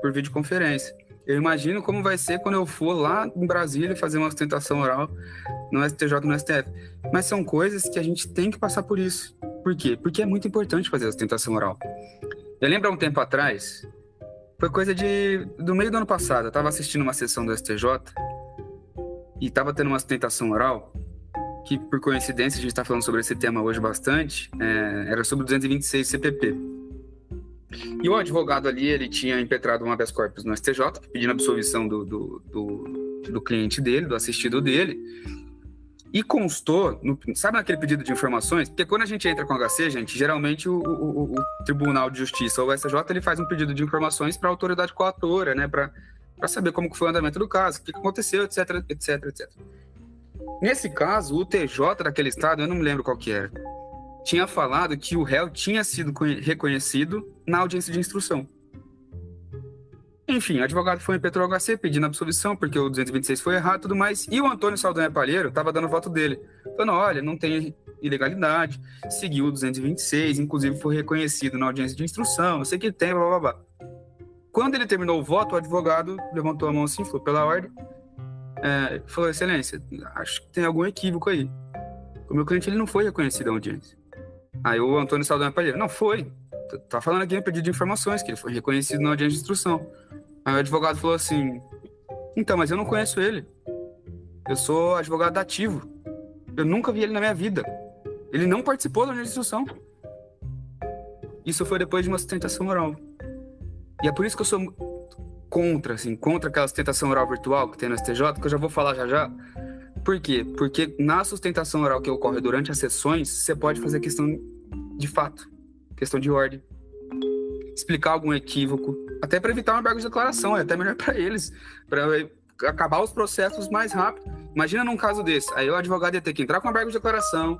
por videoconferência. Eu imagino como vai ser quando eu for lá em Brasília fazer uma sustentação oral no STJ, no STF. Mas são coisas que a gente tem que passar por isso. Por quê? Porque é muito importante fazer a sustentação oral. Eu lembro há um tempo atrás, foi coisa do meio do ano passado, eu estava assistindo uma sessão do STJ e estava tendo uma sustentação oral que, por coincidência, a gente está falando sobre esse tema hoje bastante, era sobre o 226 CPP. E o advogado ali, ele tinha impetrado um habeas corpus no STJ, pedindo absolvição do cliente dele, do assistido dele, e constou, sabe naquele pedido de informações? Porque quando a gente entra com HC, gente, geralmente o Tribunal de Justiça ou o STJ, ele faz um pedido de informações para a autoridade coatora, né, para saber como que foi o andamento do caso, o que aconteceu, etc, etc, etc. Nesse caso, o TJ daquele estado, eu não me lembro qual que era, tinha falado que o réu tinha sido reconhecido na audiência de instrução. Enfim, o advogado foi em Petro HC pedindo absolvição, porque o 226 foi errado e tudo mais, e o Antônio Saldanha Palheiro estava dando o voto dele, falando, olha, não tem ilegalidade, seguiu o 226, inclusive foi reconhecido na audiência de instrução, eu sei que tem, blá, blá, blá. Quando ele terminou o voto, o advogado levantou a mão assim, falou, pela ordem, falou, excelência, acho que tem algum equívoco aí. O meu cliente, ele não foi reconhecido na audiência. Aí o Antônio Saldanha Palheiro, não foi, tá falando aqui no pedido de informações, que ele foi reconhecido na audiência de instrução. Aí o advogado falou assim, então, mas eu não conheço ele. Eu sou advogado ativo. Eu nunca vi ele na minha vida. Ele não participou da audiência de instrução. Isso foi depois de uma sustentação oral. E é por isso que eu sou contra aquela sustentação oral virtual que tem no STJ, que eu já vou falar já. Por quê? Porque na sustentação oral que ocorre durante as sessões, você pode fazer questão de fato, questão de ordem, explicar algum equívoco, até para evitar uma embargo de declaração, é até melhor para eles, para acabar os processos mais rápido. Imagina num caso desse, aí o advogado ia ter que entrar com uma embargo de declaração,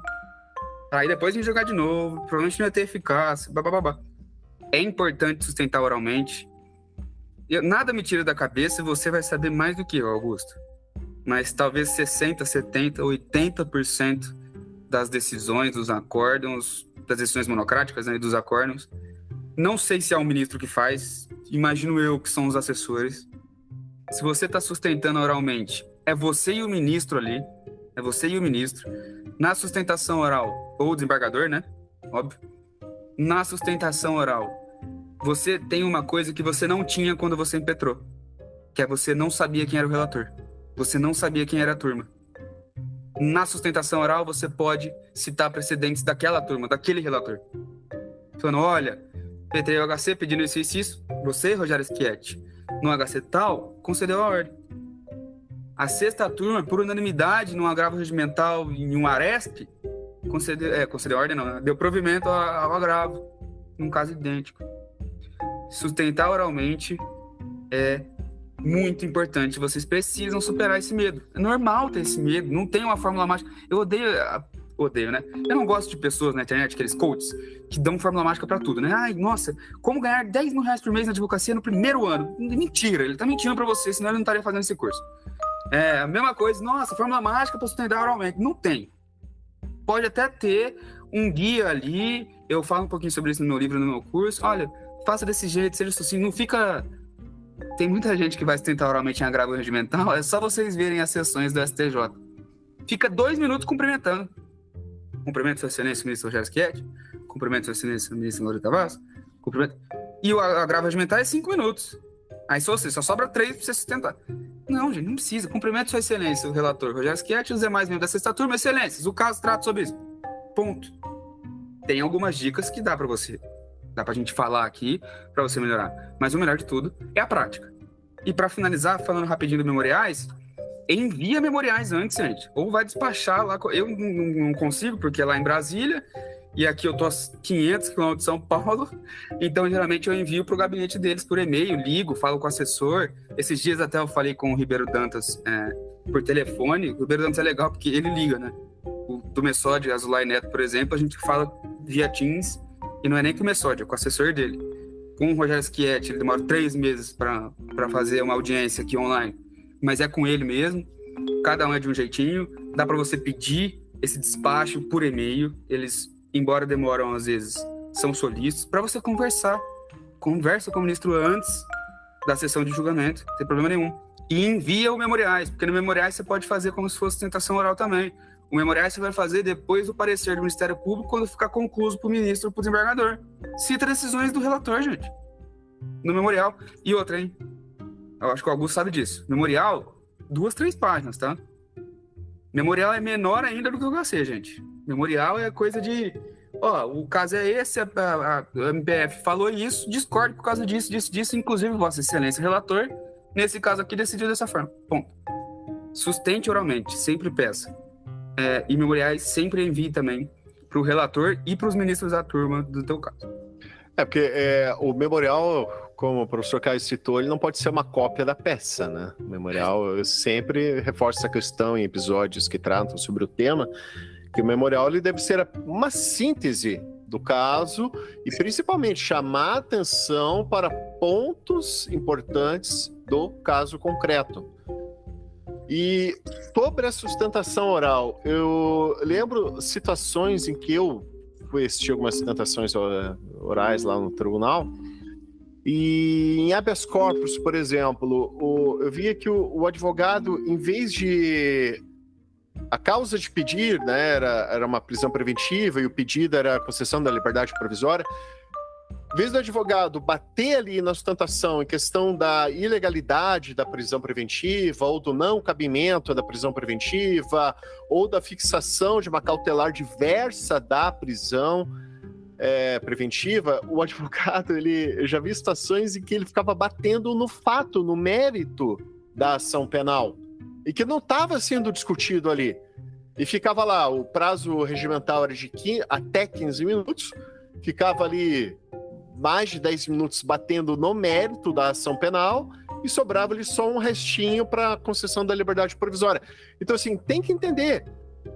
aí depois ia jogar de novo, provavelmente não ia ter eficácia, babá. É importante sustentar oralmente. Nada me tira da cabeça, você vai saber mais do que eu, Augusto. Mas talvez 60%, 70%, 80% das decisões, dos acórdãos, das decisões monocráticas, né, dos acórdãos, não sei se é o ministro que faz, imagino eu que são os assessores. Se você está sustentando oralmente, é você e o ministro ali, é você e o ministro. Na sustentação oral, ou o desembargador, né? Óbvio. Na sustentação oral, você tem uma coisa que você não tinha quando você impetrou, que é você não sabia quem era o relator. Você não sabia quem era a turma. Na sustentação oral, você pode citar precedentes daquela turma, daquele relator. Falando, olha, petrei o HC pedindo isso e isso, você, Rogério Schietti, no HC tal, concedeu a ordem. A sexta turma, por unanimidade, num agravo regimental em um ARESP, concedeu a ordem não, deu provimento ao agravo, num caso idêntico. Sustentar oralmente é muito importante, vocês precisam superar esse medo. É normal ter esse medo, não tem uma fórmula mágica. Eu odeio, né? Eu não gosto de pessoas na internet, aqueles coaches, que dão fórmula mágica pra tudo, né? Ai, nossa, como ganhar 10 mil reais por mês na advocacia no primeiro ano? Mentira, ele tá mentindo pra você, senão ele não estaria fazendo esse curso. É a mesma coisa, nossa, fórmula mágica pra sustentar oralmente. Não tem. Pode até ter um guia ali, eu falo um pouquinho sobre isso no meu livro, no meu curso. Olha, faça desse jeito, seja sucinto, não fica... Tem muita gente que vai sustentar oralmente em agravo regimental, é só vocês verem as sessões do STJ. Fica 2 minutos cumprimentando. Cumprimento Sua Excelência, o ministro Rogério Schietti. Cumprimento Sua Excelência, o ministro Mauro Tavares. Cumprimento... E o agravo regimental é 5 minutos. Aí só sobra 3 para você sustentar. Não, gente, não precisa. Cumprimento Sua Excelência, o relator Rogério Schietti e os demais membros da sexta turma. Excelências, o caso trata sobre isso. Ponto. Tem algumas dicas que dá para você. Dá pra gente falar aqui para você melhorar. Mas o melhor de tudo é a prática. E para finalizar, falando rapidinho dos memoriais, envia memoriais antes, gente. Ou vai despachar lá. Eu não consigo, porque é lá em Brasília. E aqui eu tô a 500 km de São Paulo. Então, geralmente, eu envio pro gabinete deles por e-mail, ligo, falo com o assessor. Esses dias até eu falei com o Ribeiro Dantas por telefone. O Ribeiro Dantas é legal porque ele liga, né? O do Messode, Azulay Neto, por exemplo, a gente fala via Teams. E não é nem com o Messode, é com o assessor dele. Com o Rogério Schietti, ele demora 3 meses para fazer uma audiência aqui online. Mas é com ele mesmo. Cada um é de um jeitinho. Dá para você pedir esse despacho por e-mail. Eles, embora demoram às vezes, são solícitos. Para você conversar. Conversa com o ministro antes da sessão de julgamento. Não tem problema nenhum. E envia o memoriais. Porque no memoriais você pode fazer como se fosse tentação oral também. O memorial você vai fazer depois do parecer do Ministério Público, quando ficar concluso para o ministro ou para o desembargador. Cita decisões do relator, gente. No memorial. E outra, hein? Eu acho que o Augusto sabe disso. Memorial, 2, 3 páginas, tá? Memorial é menor ainda do que o HC, gente. Memorial é coisa de... Ó, o caso é esse, a MPF falou isso, discordo por causa disso, inclusive Vossa Excelência, relator, nesse caso aqui, decidiu dessa forma. Ponto. Sustente oralmente, sempre peça. E memoriais sempre envie também para o relator e para os ministros da turma do teu caso. Porque o memorial, como o professor Caio citou, ele não pode ser uma cópia da peça, né? O memorial, eu sempre reforço essa questão em episódios que tratam sobre o tema, que o memorial ele deve ser uma síntese do caso e principalmente chamar a atenção para pontos importantes do caso concreto. E sobre a sustentação oral, eu lembro situações em que eu fui assistir algumas sustentações orais lá no tribunal, e em habeas corpus, por exemplo, eu via que o advogado, em vez de... A causa de pedir, né, era uma prisão preventiva e o pedido era a concessão da liberdade provisória. Em vez do advogado bater ali na sustentação em questão da ilegalidade da prisão preventiva ou do não cabimento da prisão preventiva ou da fixação de uma cautelar diversa da prisão, preventiva, o advogado, eu já vi situações em que ele ficava batendo no fato, no mérito da ação penal, e que não estava sendo discutido ali. E ficava lá, o prazo regimental era de até 15 minutos, ficava ali mais de 10 minutos batendo no mérito da ação penal e sobrava ali só um restinho para concessão da liberdade provisória. Então, assim, tem que entender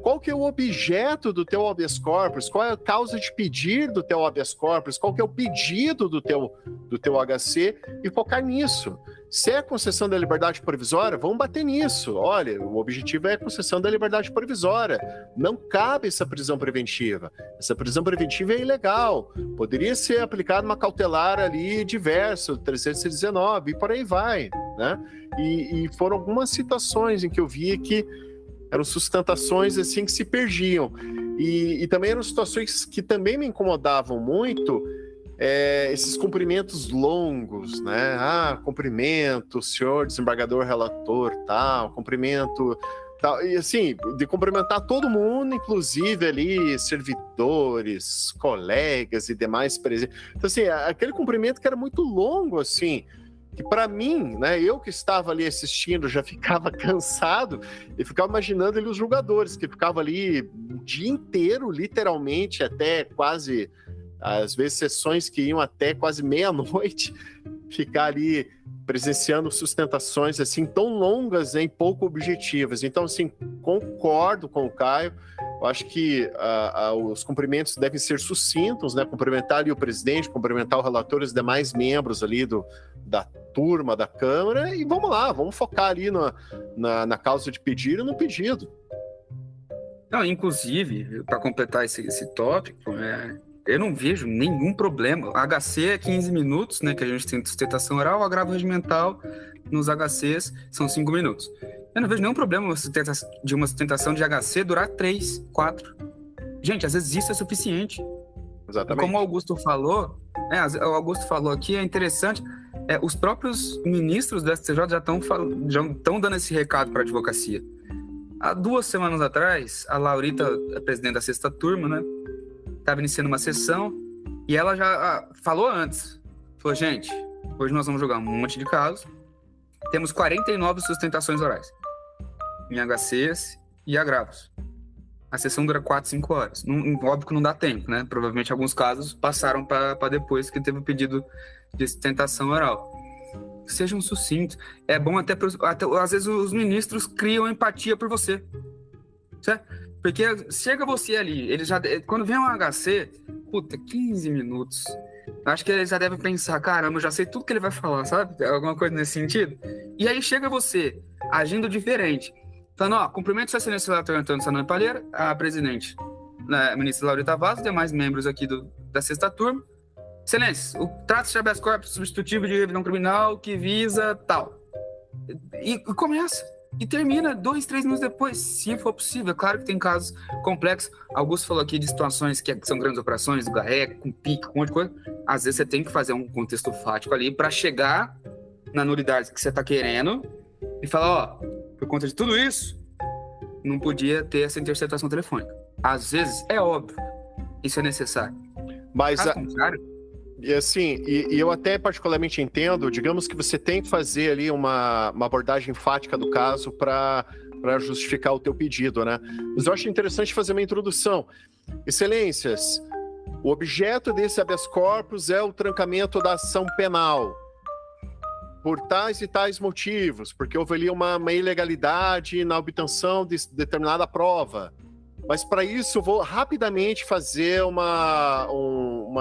qual que é o objeto do teu habeas corpus, qual é a causa de pedir do teu habeas corpus, qual que é o pedido do teu HC e focar nisso. Se é concessão da liberdade provisória, vamos bater nisso. Olha, o objetivo é a concessão da liberdade provisória. Não cabe essa prisão preventiva. Essa prisão preventiva é ilegal. Poderia ser aplicada uma cautelar ali diversa, 319, e por aí vai, né? E foram algumas situações em que eu vi que eram sustentações assim que se perdiam. E também eram situações que também me incomodavam muito, esses cumprimentos longos, né? Cumprimento, senhor desembargador relator, tal, cumprimento, tal. E assim, de cumprimentar todo mundo, inclusive ali, servidores, colegas e demais presentes. Então, assim, aquele cumprimento que era muito longo, assim, que para mim, né, eu que estava ali assistindo, já ficava cansado e ficava imaginando ali os julgadores, que ficavam ali o dia inteiro, literalmente, até quase, às vezes sessões que iam até quase meia-noite, ficar ali presenciando sustentações assim tão longas e pouco objetivas. Então, assim, concordo com o Caio. Eu acho que os cumprimentos devem ser sucintos, né? Cumprimentar ali o presidente, cumprimentar o relator e os demais membros ali da turma da Câmara e vamos lá, vamos focar ali na causa de pedir e no pedido. Não, inclusive, para completar esse tópico, eu não vejo nenhum problema. HC é 15 minutos, né, que a gente tem sustentação oral, o agravo regimental nos HCs são 5 minutos. Eu não vejo nenhum problema de uma sustentação de HC durar 3, 4. Gente, às vezes isso é suficiente. Exatamente. Como o Augusto falou, aqui, é interessante, os próprios ministros do STJ já estão dando esse recado para a advocacia. Há 2 semanas atrás, a Laurita, a presidente da 6ª turma, né, estava iniciando uma sessão e ela já falou antes. Falou, gente, hoje nós vamos jogar um monte de casos. Temos 49 sustentações orais em HCs e agravos. A sessão dura 4, 5 horas. Óbvio que não dá tempo, né? Provavelmente alguns casos passaram para depois que teve o pedido de sustentação oral. Sejam sucintos. É bom até às vezes os ministros criam empatia por você. Certo? Porque chega você ali, quando vem um HC, 15 minutos. Acho que eles já devem pensar, caramba, eu já sei tudo que ele vai falar, sabe? Alguma coisa nesse sentido. E aí chega você, agindo diferente. Falando, cumprimento sua excelência relator Antônio Sanone Palheira, a presidente, a ministra Laurita Vaz, e demais membros aqui da 6ª turma. Excelência, o trato de habeas corpus substitutivo de revisão criminal que visa tal. E começa. E termina 2, 3 minutos depois, se for possível. É claro que tem casos complexos. Augusto falou aqui de situações que são grandes operações, do GAEC, com pique, com um monte de coisa. Às vezes você tem que fazer um contexto fático ali para chegar na nulidade que você está querendo e falar, por conta de tudo isso, não podia ter essa interceptação telefônica. Às vezes, é óbvio, isso é necessário. Mas, e assim, e eu até particularmente entendo, digamos que você tem que fazer ali uma abordagem enfática do caso para justificar o teu pedido, né? Mas eu acho interessante fazer uma introdução. Excelências, o objeto desse habeas corpus é o trancamento da ação penal por tais e tais motivos, porque houve ali uma ilegalidade na obtenção de determinada prova. Mas para isso eu vou rapidamente fazer um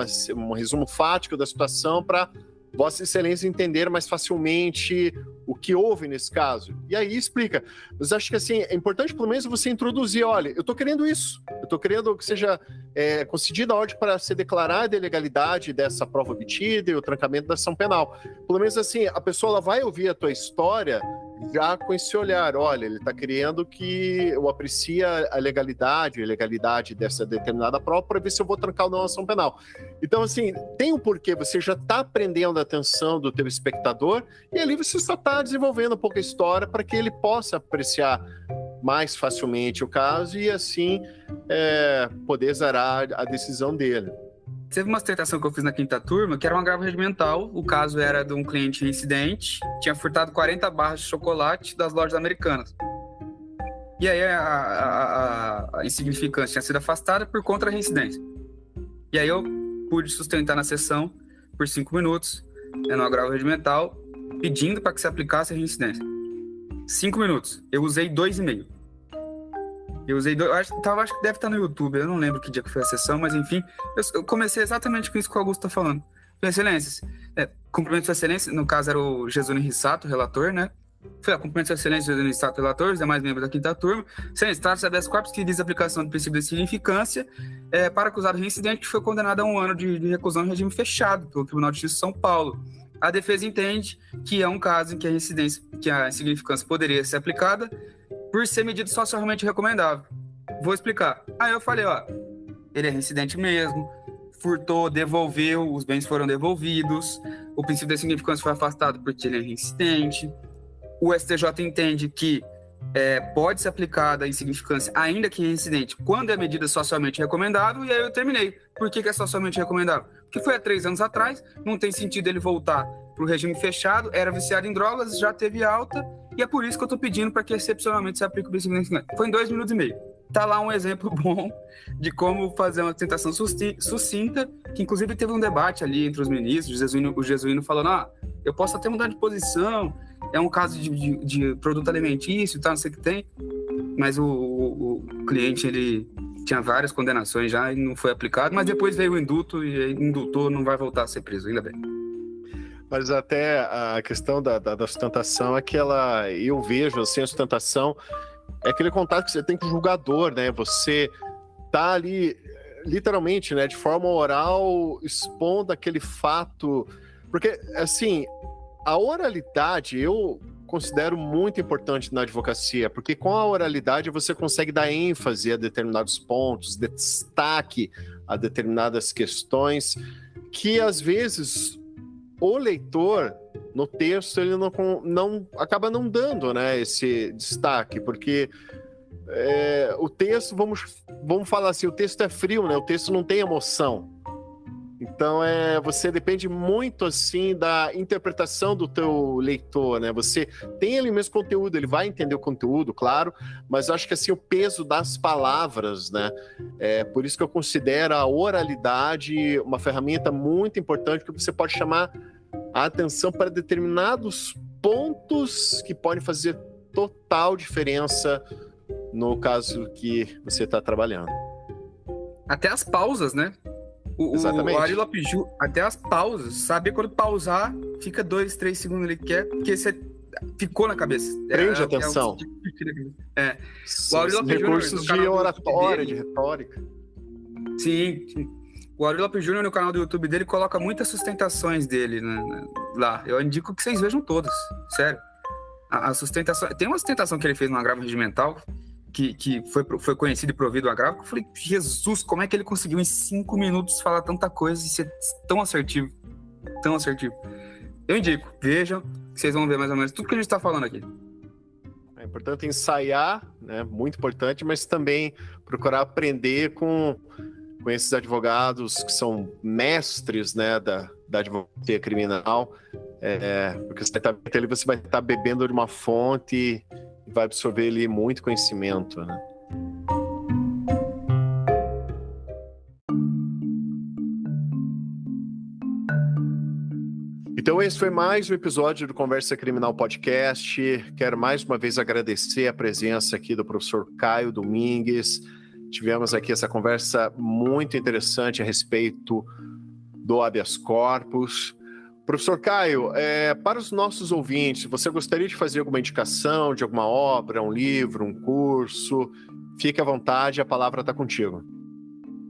resumo fático da situação para Vossa Excelência entender mais facilmente o que houve nesse caso. E aí explica. Mas acho que assim, é importante pelo menos você introduzir, olha, eu estou querendo isso. Eu estou querendo que seja concedida a ordem para ser declarada a ilegalidade dessa prova obtida e o trancamento da ação penal. Pelo menos assim, a pessoa ela vai ouvir a tua história já com esse olhar, olha, ele está querendo que eu aprecie a ilegalidade dessa determinada prova para ver se eu vou trancar ou não a ação penal. Então, assim, tem um porquê, você já está prendendo a atenção do teu espectador e ali você só está desenvolvendo um pouco a história para que ele possa apreciar mais facilmente o caso e, assim, poder zerar a decisão dele. Teve uma sustentação que eu fiz na quinta turma, que era um agravo regimental. O caso era de um cliente reincidente, tinha furtado 40 barras de chocolate das lojas americanas. E aí a insignificância tinha sido afastada por contra a reincidência. E aí eu pude sustentar na sessão por 5 minutos, no agravo regimental, pedindo para que se aplicasse a reincidência. 5 minutos. Eu usei 2,5. Acho que deve estar no YouTube, eu não lembro que dia que foi a sessão, mas enfim, eu comecei exatamente com isso que o Augusto está falando. Excelências, cumprimento Sua Excelência, no caso era o Jesuíno Rissato, relator, né? Foi cumprimento Sua Excelência, Jesuíno Rissato, relator, os demais membros da quinta turma. Excelência, trata-se de habeas corpus que visa a aplicação do princípio de significância para acusado reincidente que foi condenado a 1 ano de reclusão em regime fechado pelo Tribunal de Justiça de São Paulo. A defesa entende que é um caso em que a insignificância poderia ser aplicada por ser medida socialmente recomendável. Vou explicar. Aí eu falei, ele é reincidente mesmo, furtou, devolveu, os bens foram devolvidos, o princípio da significância foi afastado porque ele é reincidente, o STJ entende que pode ser aplicada a insignificância, ainda que reincidente, quando é medida socialmente recomendável, e aí eu terminei. Por que é socialmente recomendável? Porque foi há 3 anos atrás, não tem sentido ele voltar para o regime fechado, era viciado em drogas, já teve alta, e é por isso que eu estou pedindo para que excepcionalmente se aplique o princípio da insignificância. Foi em 2 minutos e meio. Tá lá um exemplo bom de como fazer uma tentação sucinta, que inclusive teve um debate ali entre os ministros, o Jesuíno falando, eu posso até mudar de posição, é um caso de produto alimentício e tal, não sei o que tem, mas o cliente, ele tinha várias condenações já e não foi aplicado, mas depois veio o indulto e aí indultou, não vai voltar a ser preso, ainda bem. Mas até a questão da sustentação é que eu vejo assim, a sustentação é aquele contato que você tem com o julgador, né? Você tá ali, literalmente, né, de forma oral, expondo aquele fato. Porque, assim, a oralidade eu considero muito importante na advocacia, porque com a oralidade você consegue dar ênfase a determinados pontos, destaque a determinadas questões, que às vezes o leitor, no texto, ele não acaba não dando, né, esse destaque, porque o texto, vamos falar assim, o texto é frio, né, o texto não tem emoção. Então, você depende muito, assim, da interpretação do teu leitor, né? Você tem ali mesmo conteúdo, ele vai entender o conteúdo, claro, mas eu acho que, assim, o peso das palavras, né? Por isso que eu considero a oralidade uma ferramenta muito importante, porque você pode chamar a atenção para determinados pontos que podem fazer total diferença no caso que você está trabalhando. Até as pausas, né? Exatamente. O Ari Lopes Júnior, até as pausas, sabe? Quando pausar, fica 2, 3 segundos ali, porque você ficou na cabeça. Prende atenção. O Ari Lopes recursos Júnior, de oratória, de retórica. Sim. O Ari Lopes Júnior, no canal do YouTube dele, coloca muitas sustentações dele, né, lá. Eu indico que vocês vejam todas, sério. A sustentação... Tem uma sustentação que ele fez no agravo regimental, que foi conhecido e provido o agravo, que eu falei, Jesus, como é que ele conseguiu em 5 minutos falar tanta coisa e ser tão assertivo? Tão assertivo. Eu indico, vejam, que vocês vão ver mais ou menos tudo que a gente está falando aqui. É importante ensaiar, né? Muito importante, mas também procurar aprender com esses advogados que são mestres, né, da advocacia criminal, porque você vai estar bebendo de uma fonte e vai absorver ali muito conhecimento, né? Então esse foi mais um episódio do Conversa Criminal Podcast. Quero mais uma vez agradecer a presença aqui do professor Caio Domingues. Tivemos aqui essa conversa muito interessante a respeito do habeas corpus. Professor Caio, para os nossos ouvintes, você gostaria de fazer alguma indicação de alguma obra, um livro, um curso? Fique à vontade, a palavra está contigo.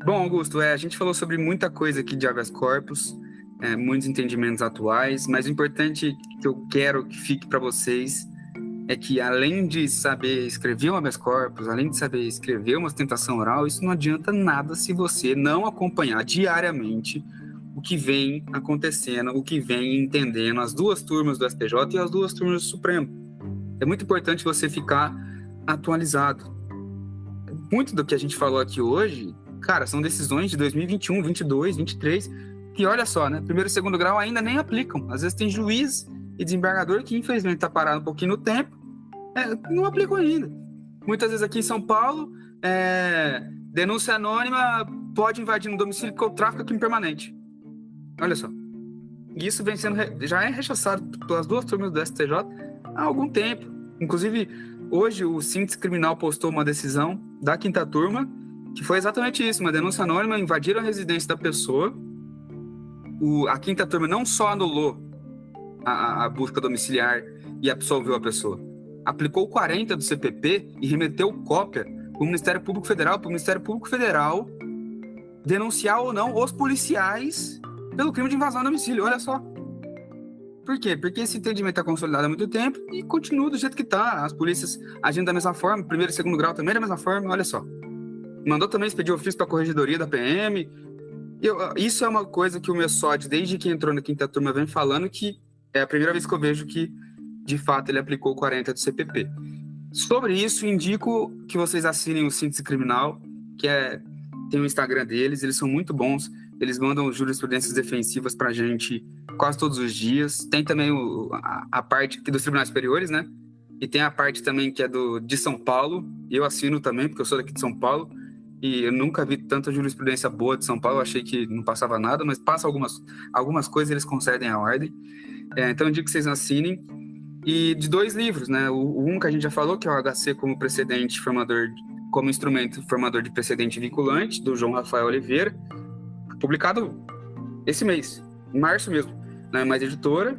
Bom, Augusto, a gente falou sobre muita coisa aqui de habeas corpus, muitos entendimentos atuais, mas o importante que eu quero que fique para vocês é que, além de saber escrever um habeas corpus, além de saber escrever uma sustentação oral, isso não adianta nada se você não acompanhar diariamente o que vem acontecendo, o que vem entendendo as 2 turmas do STJ e as 2 turmas do Supremo. É muito importante você ficar atualizado. Muito do que a gente falou aqui hoje Cara, são decisões de 2021, 22, 23, que olha só, né? Primeiro e segundo grau ainda nem aplicam. Às vezes tem juiz e desembargador que infelizmente está parado um pouquinho no tempo, não aplicam ainda. Muitas vezes aqui em São Paulo, denúncia anônima pode invadir no domicílio porque o tráfico é crime permanente. Olha só. E isso vem sendo, já é rechaçado pelas duas turmas do STJ há algum tempo. Inclusive, hoje o Síntese Criminal postou uma decisão da quinta turma, que foi exatamente isso, uma denúncia anônima, invadiram a residência da pessoa. A quinta turma não só anulou a busca domiciliar e absolveu a pessoa, aplicou 40 do CPP e remeteu cópia para o Ministério Público Federal denunciar ou não os policiais pelo crime de invasão ao domicílio. Olha só. Por quê? Porque esse entendimento está consolidado há muito tempo e continua do jeito que está. As polícias agindo da mesma forma, primeiro e segundo grau também da mesma forma, olha só. Mandou também expedir ofício para a corregedoria da PM. Isso é uma coisa que o MESOD, desde que entrou na quinta turma, vem falando, que é a primeira vez que eu vejo que, de fato, ele aplicou 40 do CPP. Sobre isso, indico que vocês assinem o Síntese Criminal, que tem o Instagram deles, eles são muito bons, eles mandam jurisprudências defensivas pra gente quase todos os dias. Tem também a parte dos tribunais superiores, né? E tem a parte também que é de São Paulo, eu assino também, porque eu sou daqui de São Paulo, e eu nunca vi tanta jurisprudência boa de São Paulo, eu achei que não passava nada, mas passa algumas coisas, eles concedem a ordem. Então eu digo que vocês assinem. E de 2 livros, né? Um que a gente já falou, que é o HC como precedente formador, como instrumento formador de precedente vinculante, do João Rafael Oliveira, publicado esse mês, em março mesmo, na Mais Editora.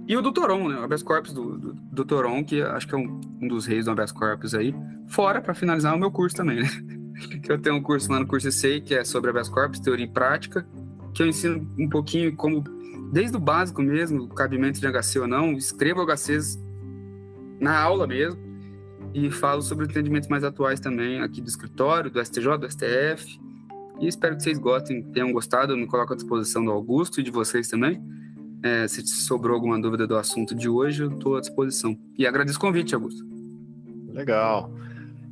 E o do Toron, né? O habeas corpus do Toron, que acho que é um dos reis do habeas corpus aí. Fora, para finalizar, o meu curso também, né? Que eu tenho um curso lá no curso ESEI, que é sobre habeas corpus, teoria e prática, que eu ensino um pouquinho como, desde o básico mesmo, o cabimento de HC ou não, escrevo HCs na aula mesmo, e falo sobre entendimentos mais atuais também, aqui do escritório, do STJ, do STF, e espero que vocês tenham gostado. Eu me coloco à disposição do Augusto e de vocês também. Se sobrou alguma dúvida do assunto de hoje, eu estou à disposição. E agradeço o convite, Augusto. Legal.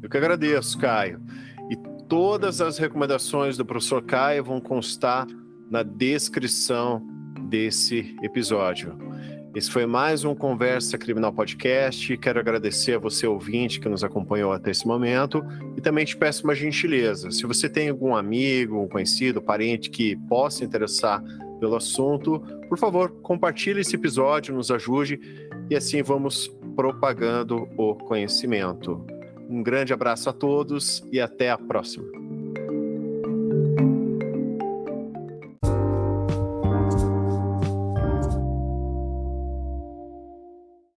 Eu que agradeço, Caio. E todas as recomendações do professor Caio vão constar na descrição desse episódio. Esse foi mais um Conversa Criminal Podcast. Quero agradecer a você, ouvinte, que nos acompanhou até esse momento, e também te peço uma gentileza. Se você tem algum amigo, um conhecido, parente que possa interessar pelo assunto, por favor, compartilhe esse episódio, nos ajude, e assim vamos propagando o conhecimento. Um grande abraço a todos e até a próxima.